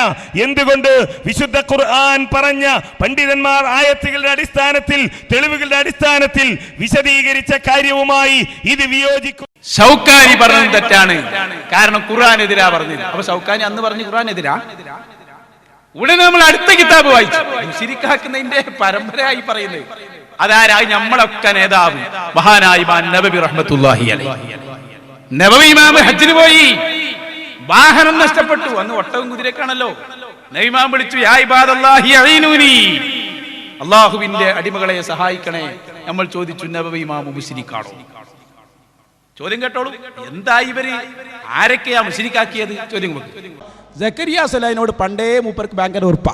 എന്തുകൊണ്ട്? വിശുദ്ധ ഖുർആൻ പറഞ്ഞ പണ്ഡിതന്മാർ ആയത്തുകളുടെ അടിസ്ഥാനത്തിൽ, തെളിവുകളുടെ അടിസ്ഥാനത്തിൽ വിശദീകരിച്ച കാര്യവുമായി ഇത് വിയോജിക്കും. ശൗക്കാനി പറഞ്ഞത് തെറ്റാണ്, കാരണം ഖുർആനെതിരാ പറഞ്ഞത്. അപ്പൊ ശൗക്കാനി അന്ന് പറഞ്ഞു ഖുർആനെതിരാ. ഉടനെ നമ്മൾ അടുത്ത കിതാബ് വായിച്ചു. ശിരിക്കാക്കുന്നതിന്റെ പരമ്പരയായി പറയുന്നത് അതാരായി? നമ്മളൊക്കെ നേതാവ് മഹാനായ ഇമാം നബവി റഹ്മത്തുള്ളാഹി അലൈഹി. നബവി ഇമാം ഹജ്ജിന് പോയി, വാഹനം നഷ്ടപ്പെട്ടു. അന്ന് ഒട്ടകം കുതിരക്കാണല്ലോ. നബി ഇമാം വിളിച്ചു, യാ ഇബാദല്ലാഹി അഈനൂനി, അല്ലാഹുവിന്റെ അടിമകളെ സഹായിക്കണേ. നമ്മൾ ചോദിച്ചു, നബവി ഇമാം മുശ്രിക്കാണോ? ചോദ്യം കേട്ടോളൂ. എന്താ ഇവര്, ആരൊക്കെയാ മുശ്രിക്കാക്കിയത്? ചോദ്യം. സക്കരിയ സലാഹിനോട് പണ്ടേ മൂപ്പർക്ക് ഭയങ്കര ഉറപ്പാ.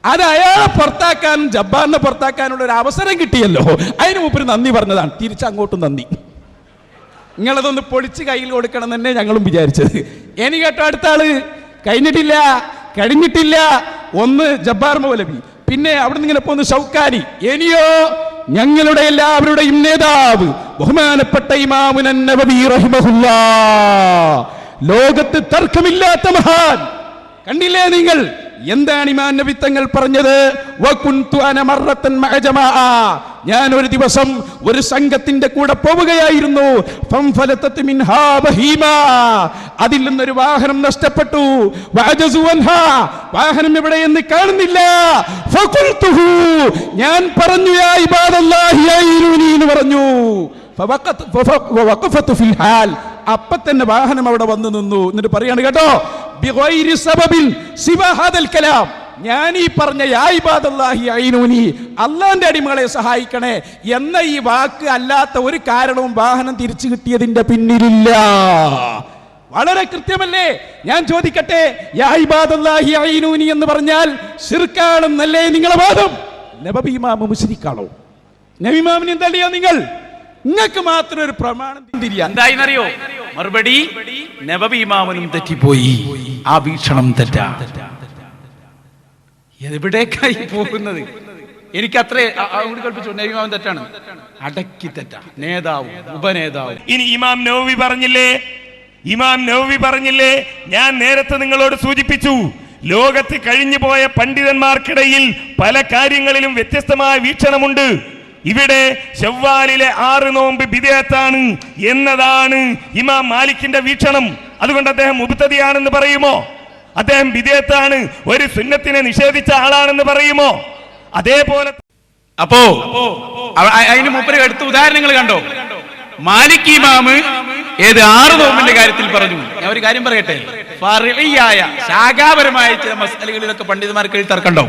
അത് അയാളെ പുറത്താക്കാനും ജബ്ബാറിനെ പുറത്താക്കാനുള്ള ഒരു അവസരം കിട്ടിയല്ലോ, അതിന് മൂപ്പര് നന്ദി പറഞ്ഞതാണ്. തിരിച്ചങ്ങോട്ടും നന്ദി. നിങ്ങളതൊന്ന് പൊളിച്ച് കയ്യിൽ കൊടുക്കണം തന്നെ ഞങ്ങളും വിചാരിച്ചത്. ഇനി കേട്ടോ, അടുത്ത ആള് കഴിഞ്ഞിട്ടില്ല. ഒന്ന് ജബ്ബാർ മൗലവി, പിന്നെ അവിടെ നിന്ന് ഇങ്ങനെ പോന്ന് ഷൗക്കാനി. ഇനിയോ ഞങ്ങളുടെ എല്ലാവരുടെയും നേതാവ് ബഹുമാനപ്പെട്ട ഇമാമുൻ നബവി റഹിമഹുല്ലാഹ്, ലോകത്ത് തർക്കമില്ലാത്ത മഹാൻ. കണ്ടില്ലേ നിങ്ങൾ എന്താണ് ഇമാം നബി തങ്ങൾ പറഞ്ഞത്? വകുന്തു അന മറത്തൻ മഅ ജമാഅ, ഞാൻ ഒരു ദിവസം ഒരു സംഘത്തിന്റെ കൂടെ പോവുകയായിരുന്നു. ഫംഫലതത് മിൻഹാ ബഹീമ, അതിൽ നിന്നൊരു വാഹനം നഷ്ടപ്പെട്ടു. വഅജസു അൻഹാ, വാഹനം എവിടെയെന്ന് കാണുന്നില്ല. ഫഖുൽതുഹു, ഞാൻ പറഞ്ഞു, യാ ഇബാദല്ലാഹി അഈനൂനി എന്ന് പറഞ്ഞു. ഫവഖഫതു ഫിൽ ഹാൽ, അപ്പൊ തന്നെ വാഹനം അവിടെ വന്നു നിന്നു. എന്നിട്ട് പറയാണ് കേട്ടോ, ബിഗൈരി സബബിൻ സിവാ ഹാദൽ കലാം, ഞാൻ ഈ പറഞ്ഞ യാ ഇബാദല്ലാഹി അഈനൂനി, അള്ളാന്റെ അടിമകളെ സഹായിക്കണേ എന്ന ഈ വാക്ക് അല്ലാത്ത ഒരു കാരണവും വാഹനം തിരിച്ചു കിട്ടിയതിന്റെ പിന്നിലില്ല. വളരെ കൃത്യമല്ലേ? ഞാൻ ചോദിക്കട്ടെ, യാ ഇബാദല്ലാഹി അഈനൂനി എന്ന് പറഞ്ഞാൽ ശിർക്കാണെന്നല്ലേ നിങ്ങളെ വാദം? നബവി ഇമാം മുശ്രിക്കാണോ? നബി ഇമാമിനെ എന്തല്ലയോ നിങ്ങൾ? നിങ്ങൾക്ക് മാത്രം ഒരു പ്രമാണം എന്തായിന്നറിയോ? മറുപടി, നബവി ഇമാമിനും തെറ്റിപ്പോയി, ആ വീക്ഷണം തെറ്റാ. എവിടേക്കായി പോകുന്നത്? എനിക്ക് അത്രേ കൽപ്പിച്ചു. നബി ഇമാം തെറ്റാണ്, അടക്കി തെറ്റാ. നേതാവും ഉപനേതാവും. ഇനി ഇമാം നവവി പറഞ്ഞില്ലേ, ഞാൻ നേരത്തെ നിങ്ങളോട് സൂചിപ്പിച്ചു, ലോകത്ത് കഴിഞ്ഞു പോയ പണ്ഡിതന്മാർക്കിടയിൽ പല കാര്യങ്ങളിലും വ്യത്യസ്തമായ വീക്ഷണമുണ്ട്. ഇവിടെ ശവ്വാലിലെ 6 നോമ്പ് ബിദ്അത്താണ് എന്നതാണ് ഇമാം മാലിക്കിന്റെ വീക്ഷണം. അതുകൊണ്ട് അദ്ദേഹം മുബ്തദിയാണെന്ന് പറയുമോ? അദ്ദേഹം ബിദ്അത്താണ്, ഒരു സുന്നത്തിനെ നിഷേധിച്ച ആളാണെന്ന് പറയുമോ? അതേപോലെ അപ്പോ അതിന് മുപ്പര് എടുത്ത ഉദാഹരണങ്ങൾ കണ്ടോ? മാലിക് ഇമാമ് 6 നോമ്പിന്റെ കാര്യത്തിൽ പറഞ്ഞു. ഞാൻ ഒരു കാര്യം പറയട്ടെ, ഫർഇയായ ശാഖാപരമായ ചില മസ്അലകളിലൊക്കെ പണ്ഡിതന്മാർക്കിടയിൽ തർക്കണ്ടോ?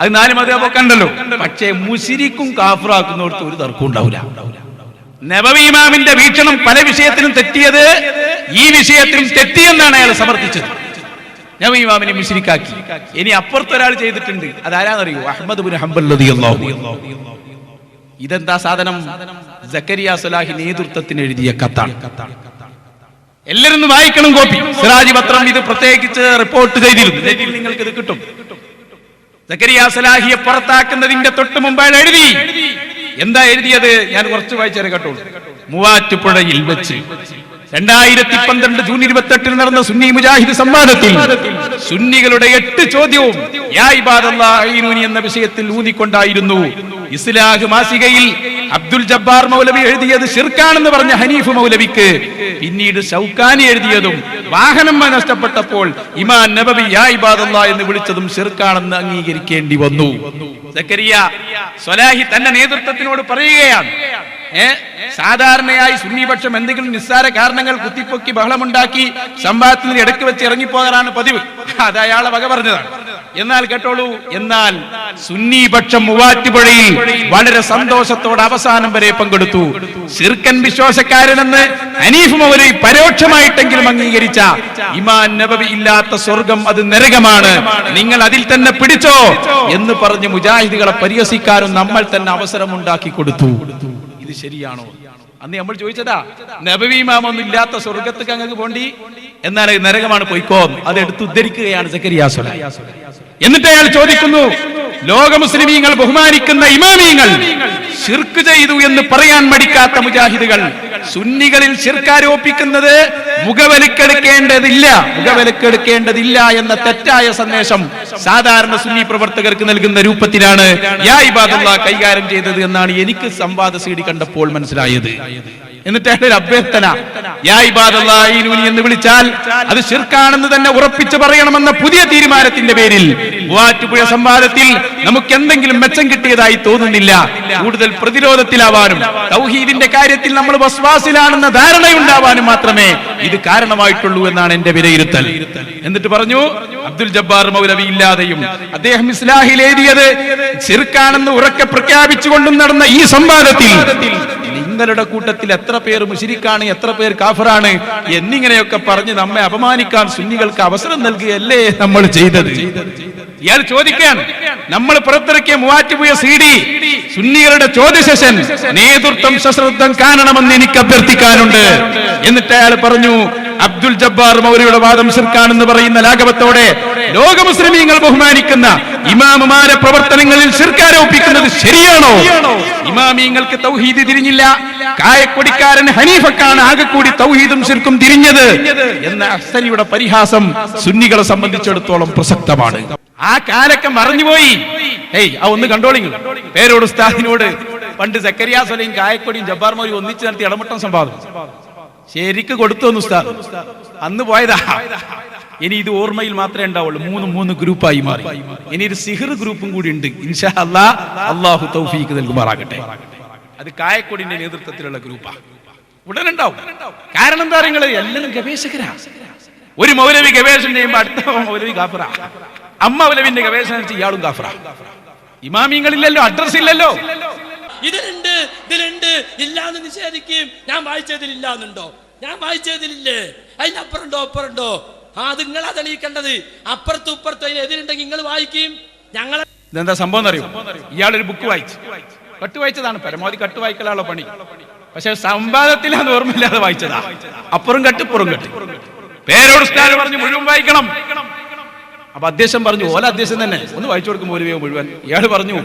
അത് 4 മദ്ഹബൊക്കെ ഉണ്ടല്ലോ. പക്ഷേ മുശ്രിക്കും കാഫിറാക്കുന്നവർക്ക് ഒരു തർക്കം ഉണ്ടാവില്ല. നബവി ഇമാമിന്റെ വീക്ഷണം പല വിഷയത്തിലും തെറ്റിയത് ഈ വിഷയത്തിലും തെറ്റിയെന്നാണ് അയാൾ സമർത്ഥിച്ചത്. നബവി ഇമാമിനെ മുശ്രിക്കാക്കി. ഇനി അപ്പുറത്തൊരാൾ ചെയ്തിട്ടുണ്ട്, അതാരാന്നറിയോ? അഹ്മദ് ഇബ്നു ഹംബൽ റളിയല്ലാഹു അൻഹു. ഇതെന്താ സാധനം? സക്കരിയ സലാഹി നേതൃത്വത്തിന് എഴുതിയ കത്താണ്. എല്ലാവരും വായിക്കണം, കോപ്പി. സിറാജ് പത്രം ഇത് പ്രത്യേകിച്ച് റിപ്പോർട്ട് ചെയ്തിരുന്നു. നിങ്ങൾക്ക് ഇത് കിട്ടും. സക്കരിയ സലാഹിയെ പുറത്താക്കുന്നതിന്റെ തൊട്ട് മുമ്പാണ് എഴുതി. എന്താ എഴുതിയത്? ഞാൻ കുറച്ച് വായിച്ചേരെ കേട്ടോളൂ. മൂവാറ്റുപുഴയിൽ വെച്ച് 2012 ജൂൺ 28 നടന്ന സുന്നി മുജാഹിദ് സംവാദത്തിൽ സുന്നികളുടെ 8 ചോദ്യവും യാ ഇബാദല്ലാഹി അഈനൂനി എന്ന വിഷയത്തിൽ ഊന്നിക്കൊണ്ടായിരുന്നു. ഇസ്ലാഹ് മാസികയിൽ അബ്ദുൽ ജബ്ബാർ മൗലവി എഴുതിയത് ശിർക്കാണെന്ന് പറഞ്ഞ ഹനീഫ് മൗലവിക്ക് പിന്നീട് ശൗക്കാനി എഴുതിയതും വാഹനം നഷ്ടപ്പെട്ടപ്പോൾ ഇമാം നബവി യാ ഇബാദല്ലാഹ് എന്ന് വിളിച്ചതും ശിർക്കാണെന്ന് അംഗീകരിക്കേണ്ടി വന്നു. സക്കരിയ സ്വലാഹി തന്റെ നേതൃത്വത്തിനോട് പറയുകയാണ്, സാധാരണയായി സുന്നിപക്ഷം എന്തെങ്കിലും നിസ്സാര കാരണങ്ങൾ കുത്തിപ്പൊക്കി ബഹളമുണ്ടാക്കി സംവാദത്തിന് ഇടയ്ക്ക് വെച്ച് ഇറങ്ങിപ്പോകാറാണ് പതിവ്. അത് അയാളെ വക പറഞ്ഞതാണ്. എന്നാൽ കേട്ടോളൂ, എന്നാൽ സുന്നിപക്ഷം മൂവാറ്റുപുഴയിൽ വളരെ സന്തോഷത്തോടെ അവസാനം വരെ പങ്കെടുത്തു. ശിർക്കൻ വിശ്വാസക്കാരനെന്ന് ഹനീഫ് മൗലവി പരോക്ഷമായിട്ടെങ്കിലും അംഗീകരിച്ച ഇമാം നബവി ഇല്ലാത്ത സ്വർഗം അത് നരകമാണ്, നിങ്ങൾ അതിൽ തന്നെ പിടിച്ചോ എന്ന് പറഞ്ഞ് മുജാഹിദുകളെ പരിഹസിക്കാനും നമ്മൾ തന്നെ അവസരമുണ്ടാക്കി കൊടുത്തു. ഇത് ശരിയാണോ? അന്ന് നമ്മൾ ചോദിച്ചതാ, നബവി ഇമാമൊന്നും ഇല്ലാത്ത സ്വർഗത്തേക്ക് അങ്ങക്ക് പോണ്ടി, എന്നാൽ നരകമാണ് പോയിക്കോ. അത് എടുത്ത് ഉദ്ധരിക്കുകയാണ് സക്കരിയ സ്വലാഹി. എന്നിട്ട് അയാൾ ചോദിക്കുന്നു, ലോക മുസ്ലിമീങ്ങൾ ബഹുമാനിക്കുന്ന ഇമാമീങ്ങൾ ശിർക്ക് ചെയ്തു എന്ന് പറയാൻ മടിക്കാത്ത മുജാഹിദുകൾ സുന്നികളിൽ ശിർക്കാരോപിക്കുന്നത് മുഖവിലക്കെടുക്കേണ്ടതില്ല എന്ന തെറ്റായ സന്ദേശം സാധാരണ സുന്നി പ്രവർത്തകർക്ക് നൽകുന്ന രൂപത്തിലാണ് യാ ഇബാദല്ലാഹ് കൈകാര്യം ചെയ്തത് എന്നാണ് എനിക്ക് സംവാദ സീഡി കണ്ടപ്പോൾ മനസ്സിലായത്. എന്നിട്ട് ഒരു അഭ്യർത്ഥന, യാ ഇബാദല്ലാഹി എന്ന് വിളിച്ചാൽ അത് ശിർക്കാണെന്ന് തന്നെ ഉറപ്പിച്ച് പറയണമെന്ന പുതിയ തീരുമാനത്തിന്റെ പേരിൽ മൂവാറ്റുപുഴ സംവാദത്തിൽ നമുക്ക് എന്തെങ്കിലും മെച്ചം കിട്ടിയതായി തോന്നുന്നില്ല. കൂടുതൽ പ്രതിരോധത്തിലാവാനും തൗഹീദിന്റെ കാര്യത്തിൽ നമ്മൾ വസ്വാസിലാണെന്ന ധാരണയുണ്ടാവാനും മാത്രമേ ഇത് കാരണമായിട്ടുള്ളൂ എന്നാണ് എന്റെ വിലയിരുത്തൽ. എന്നിട്ട് പറഞ്ഞു, അബ്ദുൽ ജബ്ബാർ മൗലവി ഇല്ലാതെയും അദ്ദേഹം ഇസ്ലാഹിൽ എഴുതിയത് ശിർക്കാണെന്ന് ഉറക്കെ പ്രഖ്യാപിച്ചുകൊണ്ടും നടന്ന ഈ സംവാദത്തിൽ നിങ്ങളുടെ കൂട്ടത്തിൽ എത്ര പേർ മുശ്രിക്കാണ്, എത്ര പേർ കാഫിറാണ് എന്നിങ്ങനെയൊക്കെ പറഞ്ഞ് നമ്മെ അപമാനിക്കാൻ സുന്നികൾക്ക് അവസരം നൽകുകയല്ലേ നമ്മൾ ചെയ്തത്? ഇയാൾ ചോദിക്കുകയാണ്, നമ്മൾ പുറത്തിറക്കിയ മൂവാറ്റുപുഴ CD സുന്നികളുടെ ചോദ്യ സെഷൻ നേതൃത്വം സശ്രദ്ധം കാണണമെന്ന് എനിക്ക് അഭ്യർത്ഥിക്കാനുണ്ട്. എന്നിട്ട് അയാൾ പറഞ്ഞു, അബ്ദുൽ ജബ്ബാർ മൗലവിയുടെ വാദം ശിർക്കാണെന്ന് പറയുന്ന ലാഘവത്തോടെ ലോക മുസ്ലിമീങ്ങൾ ബഹുമാനിക്കുന്ന ഇമാമുമാരെ പ്രവർത്തനങ്ങളിൽ ശിർക്കാരോപിക്കുന്നത് ശരിയാണോ? ഇമാമീങ്ങൾക്ക് തൗഹീദ് തിരിഞ്ഞില്ല, കായക്കൊടിക്കാരൻ ഹനീഫക്കാണ് ആകെ കൂടി തൗഹീദും ശിർക്കും തിരിഞ്ഞത് എന്ന അഹ്സനിയുടെ പരിഹാസം സുന്നികളെ സംബന്ധിച്ചിടത്തോളം പ്രസക്തമാണ്. ആ കാലൊക്കെ മറഞ്ഞുപോയി. ഒന്ന് കണ്ടോളിങ്ങൾ. പേരോട് ഉസ്താദിനോട് പണ്ട് സക്കരിയ സ്വലയും കായക്കൊടിയും ജബ്ബാർ മൗലവി ഒന്നിച്ച് നടത്തി ഇടമട്ടം സംവാദം ശരിക്ക് കൊടുത്തു ഉസ്താദ്. അന്ന് പോയതാ. ഇനി ഇത് ഓർമ്മയിൽ മാത്രമേ ഉണ്ടാവുള്ളൂ. മൂന്ന് ഗ്രൂപ്പായി മാറി. ഇനി ഒരു സിഹർ ഗ്രൂപ്പും കൂടി ഉണ്ട്. ഇൻഷാ അല്ലാഹ്, അല്ലാഹു തൗഫീഖ് നൽകുമാറാകട്ടെ. അത് കായക്കൊടിന്റെ നേതൃത്വത്തിലുള്ള ഗ്രൂപ്പാ. ഉടനുണ്ടാവും. കാരണം എന്താ പറയുക, എല്ലാവരും ഗവേഷകരാ. ഒരു മൗലവി ഗവേഷണം ചെയ്യുമ്പോൾ അടുത്ത മൗലവി കാഫിറാ. മൗലവിന്റെ ഗവേഷണം ഇയാളും കാഫിറാ. ഇമാമിങ്ങളില്ലല്ലോ, അഡ്രസ് ഇല്ലല്ലോ. ഇതിലുണ്ട് ഇല്ലാന്ന് നിഷേധിക്കും. ഞാൻ വായിച്ചതിലില്ലാന്നുണ്ടോ? ഞാൻ വായിച്ചതിലില്ലേ? അതിനപ്പുറണ്ടോ അപ്പുറണ്ടോ? അത് നിങ്ങളാ തെളിയിക്കേണ്ടത്. അപ്പുറത്തും ഇപ്പുറത്തും എതിരുണ്ടെങ്കിൽ നിങ്ങൾ വായിക്കും. ഞങ്ങളെ ഇതെന്താ സംഭവം എന്നറിയോ? ഇയാളൊരു ബുക്ക് വായിച്ചു, കട്ട് വായിച്ചതാണ്. പരമാവധി കട്ട് വായിക്കലാണല്ലോ പണി. പക്ഷെ സംവാദത്തിൽ അത് ഓർമ്മയില്ലാതെ വായിച്ചതാ. അപ്പുറം കട്ട് ഇപ്പുറം കട്ട്. പേരോട് ഉസ്താദ് പറഞ്ഞു മുഴുവൻ വായിക്കണം. അപ്പൊ അധ്യക്ഷൻ പറഞ്ഞു, ഓല അധ്യക്ഷൻ തന്നെ ഒന്ന് വായിച്ചു കൊടുക്കും മൗലവിയോ മുഴുവൻ. ഇയാൾ പറഞ്ഞു,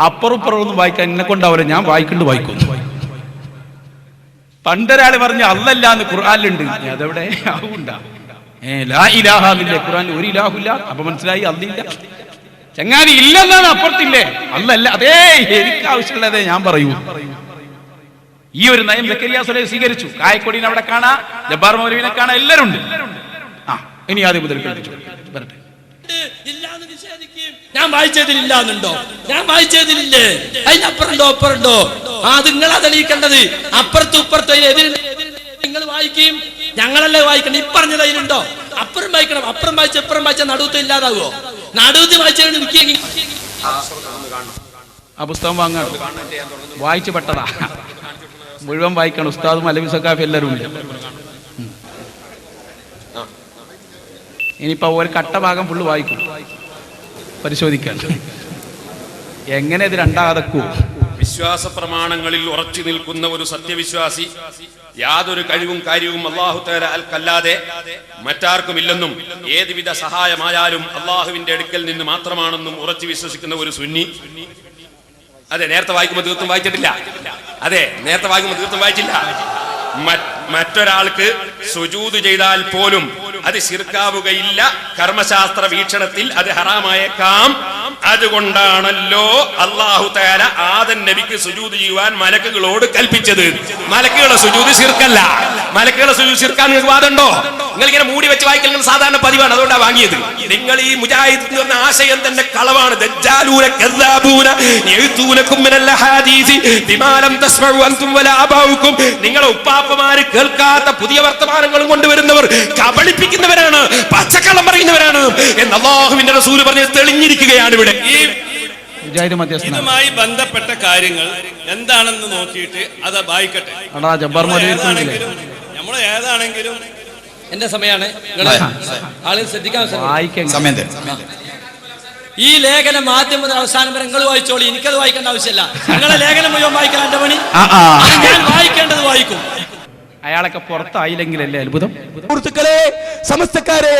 അപ്പുറം ഇപ്പുറം ഒന്നും വായിക്കാൻ എന്നെ കൊണ്ടാവില്ല, ഞാൻ വായിക്കുന്നു വായിക്കുന്നു. പണ്ടൊരാള് പറഞ്ഞു അല്ലല്ലാന്ന് ഖുർആനിലുണ്ട്. അതെവിടെ ആവുണ്ടാ? ലാ ഇലാഹ എന്നില്ലേ ഖുർആനിൽ? ഒരു ഇലാഹുല്ല. അപ്പൊ മനസ്സിലായി അല്ലില്ല. ചങ്ങാതി ഇല്ലെന്നാണ് അപ്പുറത്തില്ലേ? അല്ലല്ല. അതേ എനിക്ക് ആവശ്യമുള്ളതേ ഞാൻ പറയൂ. ഈ ഒരു നയം സക്കരിയ സ്വലൈഹി സ്വീകരിച്ചു. കായക്കൊടിനെ അവിടെ കാണാ, ജബ്ബാർ മൗലവിനെ കാണാ, എല്ലാവരും ഉണ്ട്. ഇനി ആദ്യം മുതൽ കേൾപ്പിച്ചു വരട്ടെ. ഇല്ലാന്ന് നിഷേധിക്കും. ഞാൻ വായിച്ചതിലില്ലാന്നുണ്ടോ? ഞാൻ വായിച്ചതിലില്ലേ? അതിനപ്പുറണ്ടോ അപ്പുറണ്ടോ? അത് നിങ്ങളാ തെളിയിക്കേണ്ടത്. അപ്പുറത്തും ഇപ്പുറത്തും നിങ്ങൾ വായിക്കും. ഞങ്ങളല്ലേ വായിക്കണം. ഈ പറഞ്ഞത് അതിലുണ്ടോ? അപ്പുറം വായിക്കണം. അപ്പുറം വായിച്ച ഇപ്പുറം വായിച്ച നടുവത്ത് ഇല്ലാതാവോ? നടുവത്ത് വായിച്ചാൽ ആ പുസ്തകം വാങ്ങാൻ വായിച്ചു പെട്ടതാ. മുഴുവൻ വായിക്കണം. ഉസ്താദും അലവി സഖാഫി എല്ലാവരും ഉണ്ട്. ഇനിയിപ്പോ ഒരു കട്ട ഭാഗം ഫുള്ള് വായിക്കും, പരിശോധിക്കാൻ. എങ്ങനെ ഇത് രണ്ടാകൂ? വിശ്വാസ പ്രമാണങ്ങളിൽ ഉറച്ചു നിൽക്കുന്ന ഒരു സത്യവിശ്വാസി യാതൊരു കഴിവും കാര്യവും അല്ലാഹു തആല അല്ലാതെ മറ്റാർക്കുമില്ലെന്നും ഏതുവിധ സഹായമായാലും അള്ളാഹുവിന്റെ അടുക്കൽ നിന്ന് മാത്രമാണെന്നും ഉറച്ചു വിശ്വസിക്കുന്ന ഒരു സുന്നി. അതെ, നേരത്തെ വായിക്കുമ്പോൾ തീർത്തും വായിച്ചിട്ടില്ല. അതെ, നേരത്തെ വായിക്കുമ്പോൾ തീർത്തും വായിച്ചില്ല. മറ്റൊരാൾക്ക് സുജൂദ് ചെയ്താൽ പോലും അത് ശിർക്കാവുകയില്ല. കർമ്മശാസ്ത്ര വീക്ഷണത്തിൽ അത് ഹറാമായേക്കാം. അതുകൊണ്ടാണല്ലോ അല്ലാഹു തആല ആദം നബിക്ക് സുജൂദ് ചെയ്യുവാൻ മലക്കുകളോട് കൽപ്പിച്ചത്. മലക്കുകളുടെ സുജൂദ് ശിർക്കല്ല. മലക്കുകളുടെ സുജൂദ് ശിർക്കാൻ നിങ്ങൾക്ക് വാദമുണ്ടോ? നിങ്ങൾ ഇങ്ങനെ മൂടി വെച്ച് വായിക്കൽ സാധാരണ പതിവാണ്, അതുകൊണ്ടാണ് വാങ്ങിയത്. നിങ്ങൾ ഈ മുജാഹിദ് എന്ന് പറഞ്ഞ ആശയം തന്നെ കളവാണ്. ദജ്ജാലൂന കദ്ദാബൂന യഅ്തൂനകും മിനൽ ഹദീസ് ബിമാ ലം തസ്മഉ അൻതും വലാ അബാഉകും. നിങ്ങളുടെ ഉപ്പാപ്പമാര് കേൾക്കാത്ത പുതിയ വർത്തമാനങ്ങളും കൊണ്ടുവരുന്നവർ കബളിപ്പിക്കുന്നവരാണ്, പച്ചക്കള്ളം പറയുന്നവരാണ് എന്ന് അല്ലാഹുവിന്റെ റസൂൽ പറഞ്ഞ് തെളിഞ്ഞിരിക്കുകയാണ്. ഇവിടെ ഇതുമായി ബന്ധപ്പെട്ട കാര്യങ്ങൾ എന്താണെന്ന് നോക്കിയിട്ട് അത് വായിക്കട്ടെ. നമ്മൾ ഏതാണെങ്കിലും എന്റെ സമയമാണ്, ആളുകൾ ശ്രദ്ധിക്കാൻ സമയം. ഈ ലേഖനം ആദ്യം മുതൽ അവസാനം വരെ നിങ്ങൾ വായിച്ചോളി, എനിക്കത് വായിക്കേണ്ട ആവശ്യമില്ല. നിങ്ങളെ ലേഖനം മുഴുവൻ വായിക്കാൻ എന്റെ പണി, ഞാൻ വായിക്കേണ്ടത് വായിക്കും. അയാളൊക്കെ പുറത്തായില്ലെങ്കിലല്ലേ അത്ഭുതം. സുഹൃത്തുക്കളെ, സമസ്തക്കാരെ,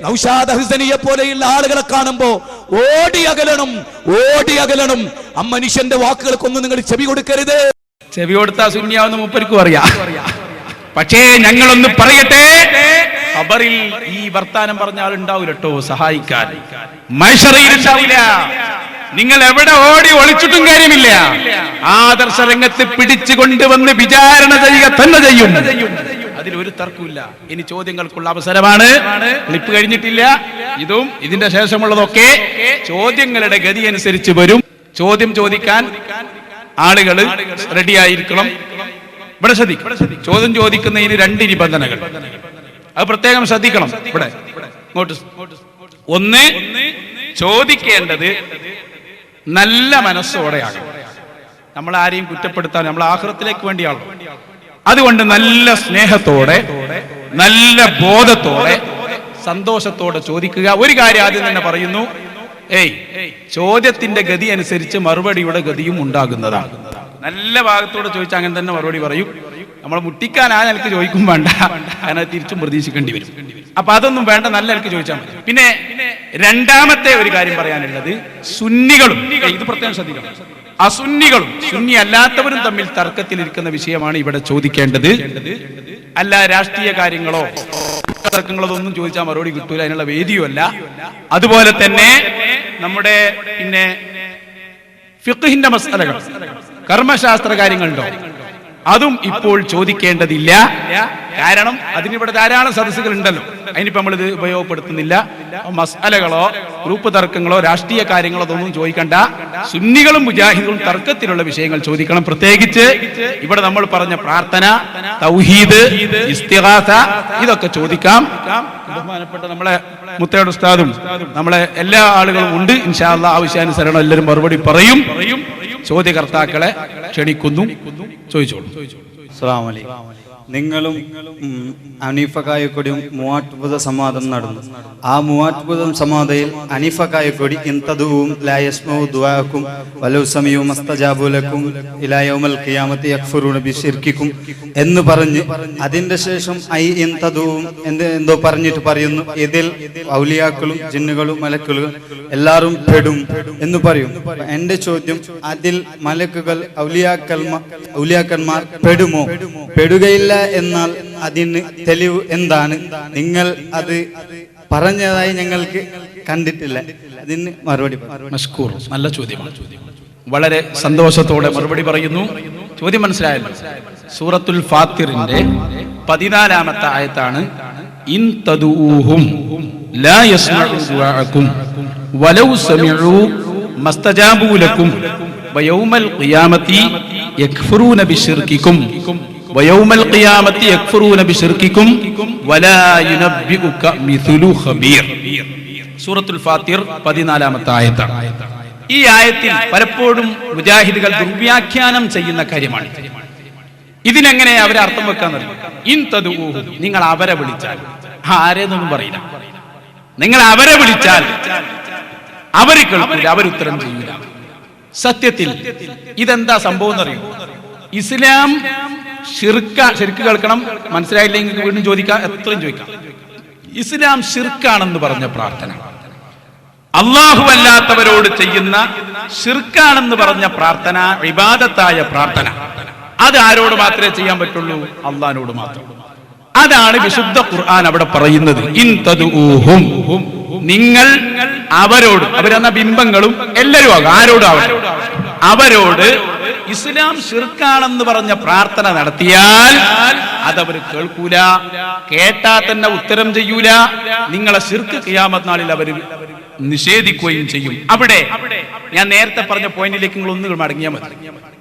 നൗഷാദ് ഹുസൈനിയെ പോലെയുള്ള ആളുകളെ കാണുമ്പോ ഓടി അകലണം. ആ മനുഷ്യന്റെ വാക്കുകൾക്കൊന്നും നിങ്ങൾ ചെവി കൊടുക്കരുത്. ചെവി കൊടുത്താ ശൂന്യാവുന്ന മൂപ്പർക്കും അറിയാം. പക്ഷേ ഞങ്ങളൊന്ന് പറയട്ടെ, ഖബറിൽ ഈ വർത്താനം പറഞ്ഞ ആളുണ്ടാവില്ല കേട്ടോ സഹായിക്കാൻ. മഹ്ശറിൽ ഉണ്ടാവില്ല. നിങ്ങൾ എവിടെ ഓടി ഒളിച്ചിട്ടും കാര്യമില്ല. ആദർശ രംഗത്ത് പിടിച്ചു കൊണ്ടുവന്ന് വിചാരണ ചെയ്യുക തന്നെ ചെയ്യും. അതിലൊരു തർക്കമില്ല. ഇനി ചോദ്യങ്ങൾക്കുള്ള അവസരമാണ്. ക്ലിപ്പ് കഴിഞ്ഞിട്ടില്ല. ഇതും ഇതിന്റെ ശേഷമുള്ളതൊക്കെ ചോദ്യങ്ങളുടെ ഗതി അനുസരിച്ച് വരും. ചോദ്യം ചോദിക്കാൻ ആളുകൾ റെഡിയായിരിക്കണം. ഇവിടെ ശ്രദ്ധിക്കും. ചോദ്യം ചോദിക്കുന്നതിന് 2 നിബന്ധനകൾ, അത് പ്രത്യേകം ശ്രദ്ധിക്കണം. ഇവിടെ ഇങ്ങോട്ട്. ഒന്ന്, ചോദിക്കേണ്ടത് നല്ല മനസ്സോടെയാകണം. നമ്മൾ ആരെയും കുറ്റപ്പെടുത്താൻ, നമ്മൾ ആഖിറത്തിലേക്ക് വേണ്ടിയാണ്. അതുകൊണ്ട് നല്ല സ്നേഹത്തോടെ, നല്ല ബോധത്തോടെ, സന്തോഷത്തോടെ ചോദിക്കുക. ഒരു കാര്യം ആദ്യം തന്നെ പറയുന്നു, ചോദ്യത്തിന്റെ ഗതി അനുസരിച്ച് മറുപടിയുടെ ഗതിയും ഉണ്ടാകുന്നതാണ്. നല്ല ഭാഗത്തോടെ ചോദിച്ചാൽ അങ്ങനെ തന്നെ മറുപടി പറയും. നമ്മൾ മുട്ടിക്കാനാ നിലക്ക് ചോദിക്കും വേണ്ട, അങ്ങനെ തിരിച്ചും പ്രതീക്ഷിക്കേണ്ടി വരും. അപ്പൊ അതൊന്നും വേണ്ട, നല്ല നിലക്ക് ചോദിച്ചാൽ മതി. പിന്നെ രണ്ടാമത്തെ ഒരു കാര്യം പറയാനുള്ളത്, സുന്നികളും, ഇത് പ്രത്യേകം ശ്രദ്ധിക്കണം, അസുന്നികളും സുന്നി അല്ലാത്തവരും തമ്മിൽ തർക്കത്തിലിരിക്കുന്ന വിഷയമാണ് ഇവിടെ ചോദിക്കേണ്ടത്. അല്ല രാഷ്ട്രീയ കാര്യങ്ങളോ തർക്കങ്ങളോ ഒന്നും ചോദിച്ചാൽ മറുപടി കിട്ടൂല, അതിനുള്ള വേദിയുമല്ല. അതുപോലെ തന്നെ നമ്മുടെ പിന്നെ ഫിഖ്ഹിന്റെ മസ്അലകൾ, കർമ്മശാസ്ത്ര കാര്യങ്ങളുണ്ടോ, അതും ഇപ്പോൾ ചോദിക്കേണ്ടതില്ല. കാരണം അതിനിവിടെ ധാരാളം സദസ്സുകൾ ഉണ്ടല്ലോ, അതിനിപ്പോ നമ്മളിത് ഉപയോഗപ്പെടുത്തുന്നില്ല. മസ്അലകളോ ഗ്രൂപ്പ് തർക്കങ്ങളോ രാഷ്ട്രീയ കാര്യങ്ങളോ അതൊന്നും ചോദിക്കണ്ട. സുന്നികളും മുജാഹിദും തർക്കത്തിലുള്ള വിഷയങ്ങൾ ചോദിക്കണം. പ്രത്യേകിച്ച് ഇവിടെ നമ്മൾ പറഞ്ഞ പ്രാർത്ഥന, തൗഹീദ്, ഇസ്തിഗാസ, ഇതൊക്കെ ചോദിക്കാം. ബഹുമാനപ്പെട്ട നമ്മളെ മുത്തയുടെ ഉസ്താദും നമ്മളെ എല്ലാ ആളുകളും ഉണ്ട്. ഇൻഷാ അല്ലാഹ് ആവശ്യാനുസരണം എല്ലാവരും മറുപടി പറയും. ചോദ്യകർത്താക്കളെ ക്ഷണിക്കുന്നു, ചോദിച്ചോളൂ. അസ്സലാമു അലൈക്കും. നിങ്ങളും അനീഫ കായക്കൊടിയും മൂവാറ്റുപുഴ സമാധം നടന്നു. ആ മൂവാറ്റുപുഴ സമാധയിൽ അനീഫ കായക്കൊടി ഇൻതദുവും ലായസ്മഉ ദുആക്കും വലൗ സമയു മസ്തജാബുലക്കും ഇലാ യൗമൽ ഖിയാമത്തി യക്ഫുറൂന ബിശിർക്കിക്കും എന്ന് പറഞ്ഞ് അതിന്റെ ശേഷം ഐ ഇൻതദുവും എന്തോ പറഞ്ഞിട്ട് പറയുന്നു, ഇതിൽ ഔലിയാക്കളും ജിന്നുകളും മലക്കുകളും എല്ലാവരും പെടും എന്ന് പറയും. എന്റെ ചോദ്യം, അതിൽ മലക്കുകൾ ഔലിയാക്കന്മാർ പെടുമോ? പെടുകയില്ല എന്നാൽ അതിന് തെളിവ് എന്താണ്? നിങ്ങൾ അത് പറഞ്ഞതായി ഞങ്ങൾക്ക് കണ്ടിട്ടില്ല, അതിന് മറുപടി. മഷ്കൂർ, നല്ല ചോദ്യമാണ്. വളരെ സന്തോഷത്തോടെ മറുപടി പറയുന്നു. ചോദ്യം മനസ്സിലായല്ലോ. സൂറത്തുൽ ഫാത്തിറിന്റെ 14-ാമത്തെ ആയത്താണ്, ഇൻ തദൂഹും ലാ യസ്മഉ ദുആഅക്കും വലൗ സമിഉ മസ്തജാബു ലക്കും വയൗമൽ ഖിയാമത്തി യക്ഫുറൂന ബിശിർക്കിക്കും വയൗമൽ ഖിയാമത്തി യക്ഫുറൂന ബിശിർക്കിക്കും വലാ യുനബ്ബിഉക മിഥ്ലു ഖബീർ. സൂറത്തുൽ ഫാത്തിർ 14-ാമത്തെ ആയത്താണ്. ഈ ആയത്തിൽ പലപ്പോഴും മുജാഹിദുകൾ ദുർവ്യാഖ്യാനം ചെയ്യുന്ന കാര്യമാണ്. ഇതിനെങ്ങനെ അവരെ അർത്ഥം വെക്കാൻ അറിയും? ഇൻ തദൂഹും, നിങ്ങൾ അവരെ വിളിച്ചാൽ, ആരെന്നൊന്നും പറയില്ല. നിങ്ങൾ അവരെ വിളിച്ചാൽ അവർ കേൾക്കില്ല, അവരുത്തരം ചെയ്യില്ല. സത്യത്തിൽ ഇതെന്താ സംഭവം എന്നറിയും? ഇസ്ലാം ശിർക്ക് കേൾക്കണം. മനസ്സിലായില്ലെങ്കിൽ വീണ്ടും ചോദിക്കാം, എത്രയും ചോദിക്കാം. ഇസ്ലാം ശിർക്കാണെന്ന് പറഞ്ഞ പ്രാർത്ഥന, അല്ലാഹു അല്ലാത്തവരോട് ചെയ്യുന്ന ശിർക്കാണെന്ന് പറഞ്ഞ പ്രാർത്ഥന, ഇബാദത്തായ പ്രാർത്ഥന, അത് ആരോട് മാത്രമേ ചെയ്യാൻ പറ്റുള്ളൂ? അല്ലാഹുവിനോട് മാത്രം. അതാണ് വിശുദ്ധ ഖുർആൻ അവിടെ പറയുന്നത്. ഇൻ തദൂഹും, നിങ്ങൾ അവരോട്, അവരെന്ന ബിംബങ്ങളും എല്ലാവരും ആകും, ആരോടാവും, അവരോട് ഇസ്ലാം ശിർക്കാണെന്ന് പറഞ്ഞ പ്രാർത്ഥന നടത്തിയാൽ അതവർ കേൾക്കൂല, കേട്ടാ തന്നെ ഉത്തരം ചെയ്യൂല. നിങ്ങളെ ശിർക്ക് ഖിയാമത്ത് നാളിൽ അവർ നിഷേധിക്കുകയും ചെയ്യും. അവിടെ ഞാൻ നേരത്തെ പറഞ്ഞ പോയിന്റിലേക്ക് നിങ്ങൾ ഒന്നുകൾ മടങ്ങിയാൽ മതി.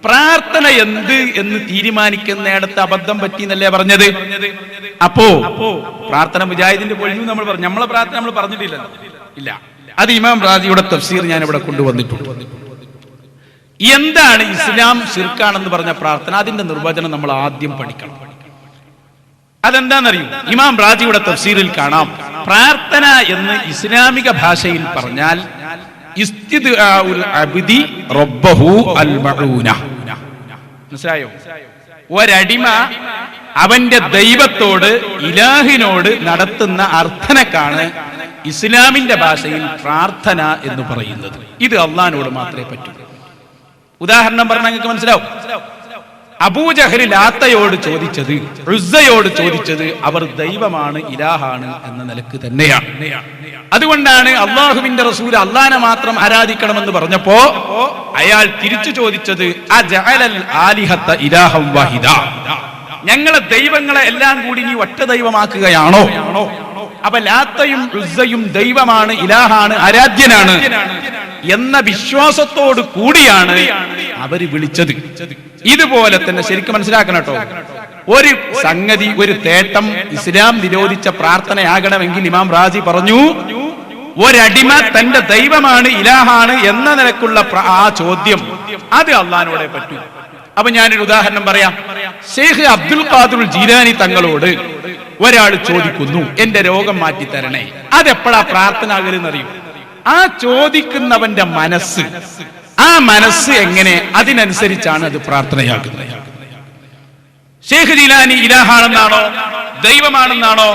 പ്രാർത്ഥന എന്ത് എന്ന് തീരുമാനിക്കുന്നിടത്ത് അബദ്ധം പറ്റി എന്നല്ലേ പറഞ്ഞത്? അപ്പോ പ്രാർത്ഥന മുജാഹിദിന്റെ പൊളിഞ്ഞു നമ്മൾ പറഞ്ഞു. നമ്മളെ പ്രാർത്ഥന നമ്മൾ പറഞ്ഞിട്ടില്ല, ഇല്ല. അത് ഇമാം റാസിയുടെ തഫ്സീർ ഞാൻ ഇവിടെ കൊണ്ടുവന്നിട്ടുണ്ട്. എന്താണ് ഇസ്ലാം ശിർക്കാണെന്ന് പറഞ്ഞ പ്രാർത്ഥന? അതിന്റെ നിർവചനം നമ്മൾ ആദ്യം പഠിക്കണം. അതെന്താണെന്നറിയൂ? ഇമാം റാസിയുടെ തഫ്സീറിൽ കാണാം, പ്രാർത്ഥന എന്ന് ഇസ്ലാമിക ഭാഷയിൽ പറഞ്ഞാൽ ഇസ്തിദ്ആഉൽ അബ്ദി റബ്ബഹു അൽ മഊന. മനസ്സിലായോ? ഒരടിമ അവന്റെ ദൈവത്തോട്, ഇലാഹിനോട് നടത്തുന്ന അർത്ഥനക്കാണ് ഇസ്ലാമിന്റെ ഭാഷയിൽ പ്രാർത്ഥന എന്ന് പറയുന്നത്. ഇത് അള്ളാഹിനോട് മാത്രമേ പറ്റൂ. ഉദാഹരണം പറഞ്ഞാൽ നിങ്ങൾക്ക് മനസ്സിലാവും. അബൂജഹൽ ലാത്തയോട് ചോദിച്ചത്, ഉസ്സയോട് ചോദിച്ചത് അവർ ദൈവമാണ്, ഇലാഹാണ് എന്ന നിലക്ക് തന്നെയാണ്. അതുകൊണ്ടാണ് അള്ളാഹുവിന്റെ റസൂൽ അള്ളാഹിനെ മാത്രം ആരാധിക്കണമെന്ന് പറഞ്ഞപ്പോ അയാൾ തിരിച്ചു ചോദിച്ചത് അജഅലൽ ആലിഹത ഇലാഹം വഹിദ, ഞങ്ങളെ ദൈവങ്ങളെ എല്ലാം കൂടി നീ ഒറ്റ ദൈവമാക്കുകയാണോ? അപ്പൊ ലാത്തയും ഉസ്സയും ദൈവമാണ്, ഇലാഹാണ്, ആരാധ്യനാണ് എന്ന വിശ്വാസത്തോട് കൂടിയാണ് അവര് വിളിച്ചത്. ഇതുപോലെ തന്നെ ശരിക്കും മനസ്സിലാക്കണം കേട്ടോ. ഒരു സംഗതി, ഒരു തേട്ടം ഇസ്ലാം നിരോധിച്ച പ്രാർത്ഥനയാകണമെങ്കിൽ ഇമാം റാസി പറഞ്ഞു, ഒരടിമ തന്റെ ദൈവമാണ്, ഇലാഹാണ് എന്ന നിലക്കുള്ള ആ ചോദ്യം അത് അള്ളാഹിനോടെ പറ്റൂ. അപ്പൊ ഞാനൊരു ഉദാഹരണം പറയാം. ഷെയ്ഖ് അബ്ദുൽ ഖാദിർ ജീലാനി തങ്ങളോട് ഒരാൾ ചോദിക്കുന്നു, എന്റെ രോഗം മാറ്റിത്തരണേ. അതെപ്പോഴാ പ്രാർത്ഥന ആകലെന്നറിയും? ആ ചോദിക്കുന്നവന്റെ മനസ്സ്, ആ മനസ്സ് എങ്ങനെ, അതിനനുസരിച്ചാണ് അത് പ്രാർത്ഥനയാകുന്നത്. ഷെയ്ഖ് ജീലാനി ഇലാഹാണെന്നാണോ, ദൈവമാണെന്നാണോ,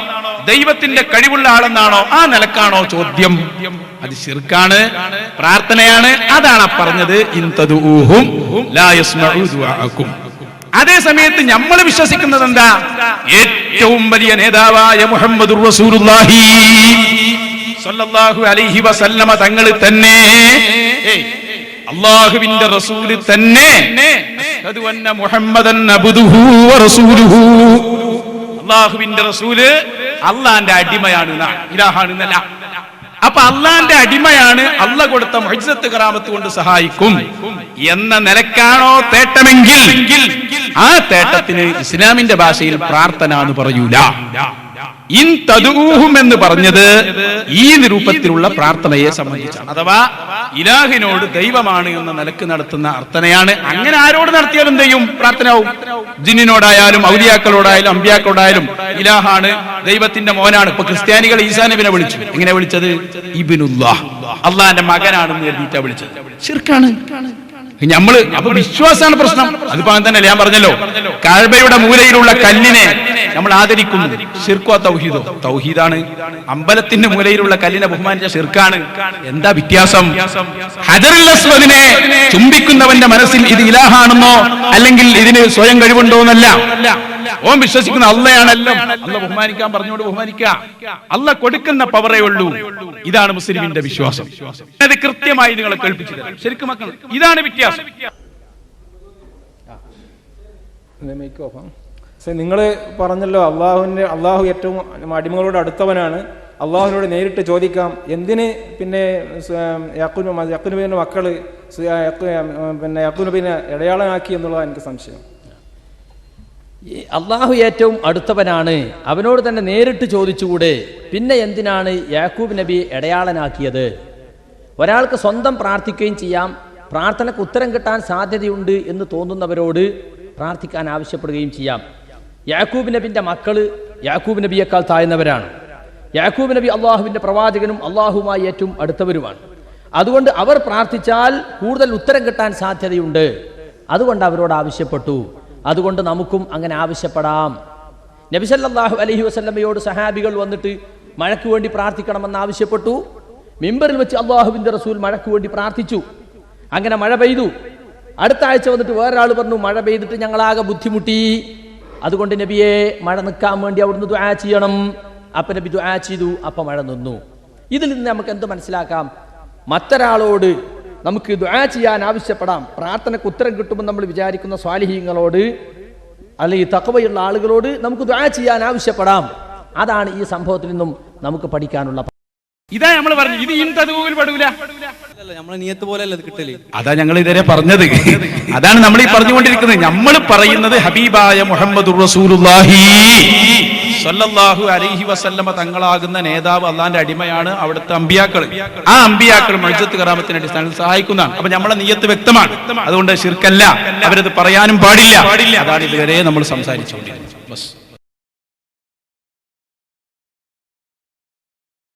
ദൈവത്തിന്റെ കഴിവുള്ള ആളെന്നാണോ, ആ നിലക്കാണോ ചോദ്യം? അത് ശിർക്കാണ്, പ്രാർത്ഥനയാണ്. അതാണ് പറഞ്ഞത് ഇൻതദൂഹും ലാ യസ്മഉ ദുആഅക്കും. അതേ സമയത്ത് നമ്മൾ വിശ്വസിക്കുന്നത് എന്താ? ഏറ്റവും വലിയ നേതാവായ മുഹമ്മദുർ റസൂലുള്ളാഹി സ്വല്ലല്ലാഹു അലൈഹി വസല്ലമ തങ്ങൾ തന്നെ, അല്ലാഹുവിന്റെ റസൂല് തന്നെ, അഷ്ഹദു അന്ന മുഹമ്മദൻ അബ്ദുഹു വറസൂലുഹു, അല്ലാഹുവിന്റെ റസൂല് അല്ലാഹുവിന്റെ അടിമയാണ്, ഇലാഹാണെന്നല്ല. അപ്പൊ അള്ളാന്റെ അടിമയാണ്, അള്ളാഹ് കൊടുത്ത മുഅ്ജിസത്ത് കറാമത്ത് കൊണ്ട് സഹായിക്കും എന്ന നിലക്കാണോ തേട്ടമെങ്കിൽ ആ തേട്ടത്തിന് ഇസ്ലാമിന്റെ ഭാഷയിൽ പ്രാർത്ഥന എന്ന് പറയൂല. ഇൻ തദൂഹും എന്ന് പറഞ്ഞത് ഈ നിരൂപത്തിലുള്ള പ്രാർത്ഥനയെ സംബന്ധിച്ചാണ്. അഥവാ ഇലാഹിനോട് ദൈവമാണ് എന്ന നിലക്ക് നടത്തുന്ന അർത്ഥനയാണ്. അങ്ങനെ ആരോട് നടത്തിയാലും എന്ത് ചെയ്യും? പ്രാർത്ഥനയാവും. ജിന്നിനോടായാലും ഔലിയാക്കളോടായാലും അമ്പിയാക്കളോടായാലും ഇലാഹാണ്, ദൈവത്തിന്റെ മോനാണ്. ഇപ്പൊ ക്രിസ്ത്യാനികൾ ഈസാ നബിനെ വിളിച്ചു. എങ്ങനെ വിളിച്ചത്? ഇബ്നുല്ലാഹ്, അള്ളാന്റെ മകനാണെന്ന് എഴുതിയിട്ടാ വിളിച്ചത്. ശിർക്കാണ്. നമ്മള് അപ്പൊ വിശ്വാസമാണ് പ്രശ്നം. അതിപ്പോ അങ്ങനെ തന്നെ ഞാൻ പറഞ്ഞല്ലോ, കഅബയുടെ മൂലയിലുള്ള കല്ലിനെ നമ്മൾ ആദരിക്കുന്നു. ശിർക്കോ തൗഹീദോ? തൗഹീദാണ്. അമ്പലത്തിന്റെ മൂലയിലുള്ള കല്ലിനെ ബഹുമാനിച്ച ശിർക്കാണ്. എന്താ വ്യത്യാസം? ഹജറുൽ അസ്വദിനെ ചുംബിക്കുന്നവന്റെ മനസ്സിൽ ഇത് ഇലാഹാണെന്നോ അല്ലെങ്കിൽ ഇതിന് സ്വയം കഴിവുണ്ടോ എന്നല്ല. ഓൻ വിശ്വസിക്കുന്ന അള്ളയാണല്ലോ. അള്ള ബഹുമാനിക്കാൻ പറഞ്ഞുകൊണ്ട് ബഹുമാനിക്കുക. അള്ള കൊടുക്കുന്ന പവറേ ഉള്ളൂ. ഇതാണ് മുസ്ലിമിന്റെ വിശ്വാസം. അത് കൃത്യമായി നിങ്ങളെ കേൾപ്പിച്ചു തരാം. ശരിക്കും മക്കൾ, ഇതാണ് വ്യത്യാസം. നിങ്ങൾ പറഞ്ഞല്ലോ അള്ളാഹു ഏറ്റവും അടിമകളോട് അടുത്തവനാണ്, അള്ളാഹുവിനോട് നേരിട്ട് ചോദിക്കാം. എന്തിന് പിന്നെ യാക്കൂബ് നബിയുടെ മക്കള് പിന്നെ യാക്കൂബ് നബിനെ ഇടയാളനാക്കി എന്നുള്ളതാണ് എനിക്ക് സംശയം. അള്ളാഹു ഏറ്റവും അടുത്തവനാണ്, അവനോട് തന്നെ നേരിട്ട് ചോദിച്ചുകൂടെ? പിന്നെ എന്തിനാണ് യാക്കൂബ് നബി ഇടയാളനാക്കിയത്? ഒരാൾക്ക് സ്വന്തം പ്രാർത്ഥിക്കുകയും ചെയ്യാം, പ്രാർത്ഥനയ്ക്ക് ഉത്തരം കിട്ടാൻ സാധ്യതയുണ്ട് എന്ന് തോന്നുന്നവരോട് പ്രാർത്ഥിക്കാൻ ആവശ്യപ്പെടുകയും ചെയ്യാം. യാക്കൂബ് നബിന്റെ മക്കള് യാക്കൂബ് നബിയേക്കാൾ താഴ്ന്നവരാണ്. യാക്കൂബ് നബി അള്ളാഹുവിന്റെ പ്രവാചകനും അള്ളാഹുമായി ഏറ്റവും അടുത്തവരുമാണ്. അതുകൊണ്ട് അവർ പ്രാർത്ഥിച്ചാൽ കൂടുതൽ ഉത്തരം കിട്ടാൻ സാധ്യതയുണ്ട്. അതുകൊണ്ട് അവരോട് ആവശ്യപ്പെട്ടു. അതുകൊണ്ട് നമുക്കും അങ്ങനെ ആവശ്യപ്പെടാം. നബി സല്ലല്ലാഹു അലൈഹി വസല്ലമയോട് സഹാബികൾ വന്നിട്ട് മഴയ്ക്ക് വേണ്ടി പ്രാർത്ഥിക്കണമെന്ന് ആവശ്യപ്പെട്ടു. മിമ്പറിൽ വെച്ച് അള്ളാഹുവിന്റെ റസൂൽ മഴയ്ക്ക് വേണ്ടി പ്രാർത്ഥിച്ചു. അങ്ങനെ മഴ പെയ്തു. അടുത്ത ആഴ്ച വന്നിട്ട് വേറൊരാൾ പറഞ്ഞു, മഴ പെയ്തിട്ട് ഞങ്ങളാകെ ബുദ്ധിമുട്ടി, അതുകൊണ്ട് നബിയെ മഴ നിൽക്കാൻ വേണ്ടി അവിടുന്ന് ദുആ ചെയ്യണം. അപ്പൊ നബി ദുആ ചെയ്തു. അപ്പൊ മഴ നിന്നു. ഇതിൽ നിന്ന് നമുക്ക് എന്ത് മനസ്സിലാക്കാം? മറ്റൊരാളോട് നമുക്ക് ദുആ ചെയ്യാൻ ആവശ്യപ്പെടാം. പ്രാർത്ഥനയ്ക്ക് ഉത്തരം കിട്ടുമെന്ന് നമ്മൾ വിചാരിക്കുന്ന സ്വാലിഹീങ്ങളോട് അല്ലെങ്കിൽ തഖ്വയുള്ള ആളുകളോട് നമുക്ക് ദുആ ചെയ്യാൻ ആവശ്യപ്പെടാം. അതാണ് ഈ സംഭവത്തിൽ നിന്നും നമുക്ക് പഠിക്കാനുള്ള. ഇതാ നമ്മൾ പറഞ്ഞു, ഇത് ഇൻതദൂഹിൽ പെടൂല. നമ്മളെ നിയത്ത് പോലെയല്ല ഇത് കിട്ടല്. അതാ ഞങ്ങൾ ഇതുവരെ പറഞ്ഞത്. അതാണ് നമ്മൾ ഈ പറഞ്ഞുകൊണ്ടിരിക്കുന്നത്. നമ്മൾ പറയുന്നത് ഹബീബായ മുഹമ്മദുർ റസൂലുള്ളാഹി സ്വല്ലല്ലാഹു അലൈഹി വസല്ലമ തങ്ങളാകുന്ന നേതാവ് അള്ളാന്റെ അടിമയാണ്. അവിടുത്തെ അമ്പിയാക്കൾ, ആ അമ്പിയാക്കൾ മുഅ്ജിസത്ത് കറാമത്തിന്റെ അടിസ്ഥാനത്തിൽ സഹായിക്കുന്നതാണ്. അപ്പൊ നമ്മളെ നിയ്യത്ത് വ്യക്തമാണ്. അതുകൊണ്ട് ശിർക്കല്ല, അവരത് പറയാനും പാടില്ല. അതാണ് ഇതുവരെ നമ്മൾ സംസാരിച്ചുകൊണ്ടിരുന്നത്. ബസ്.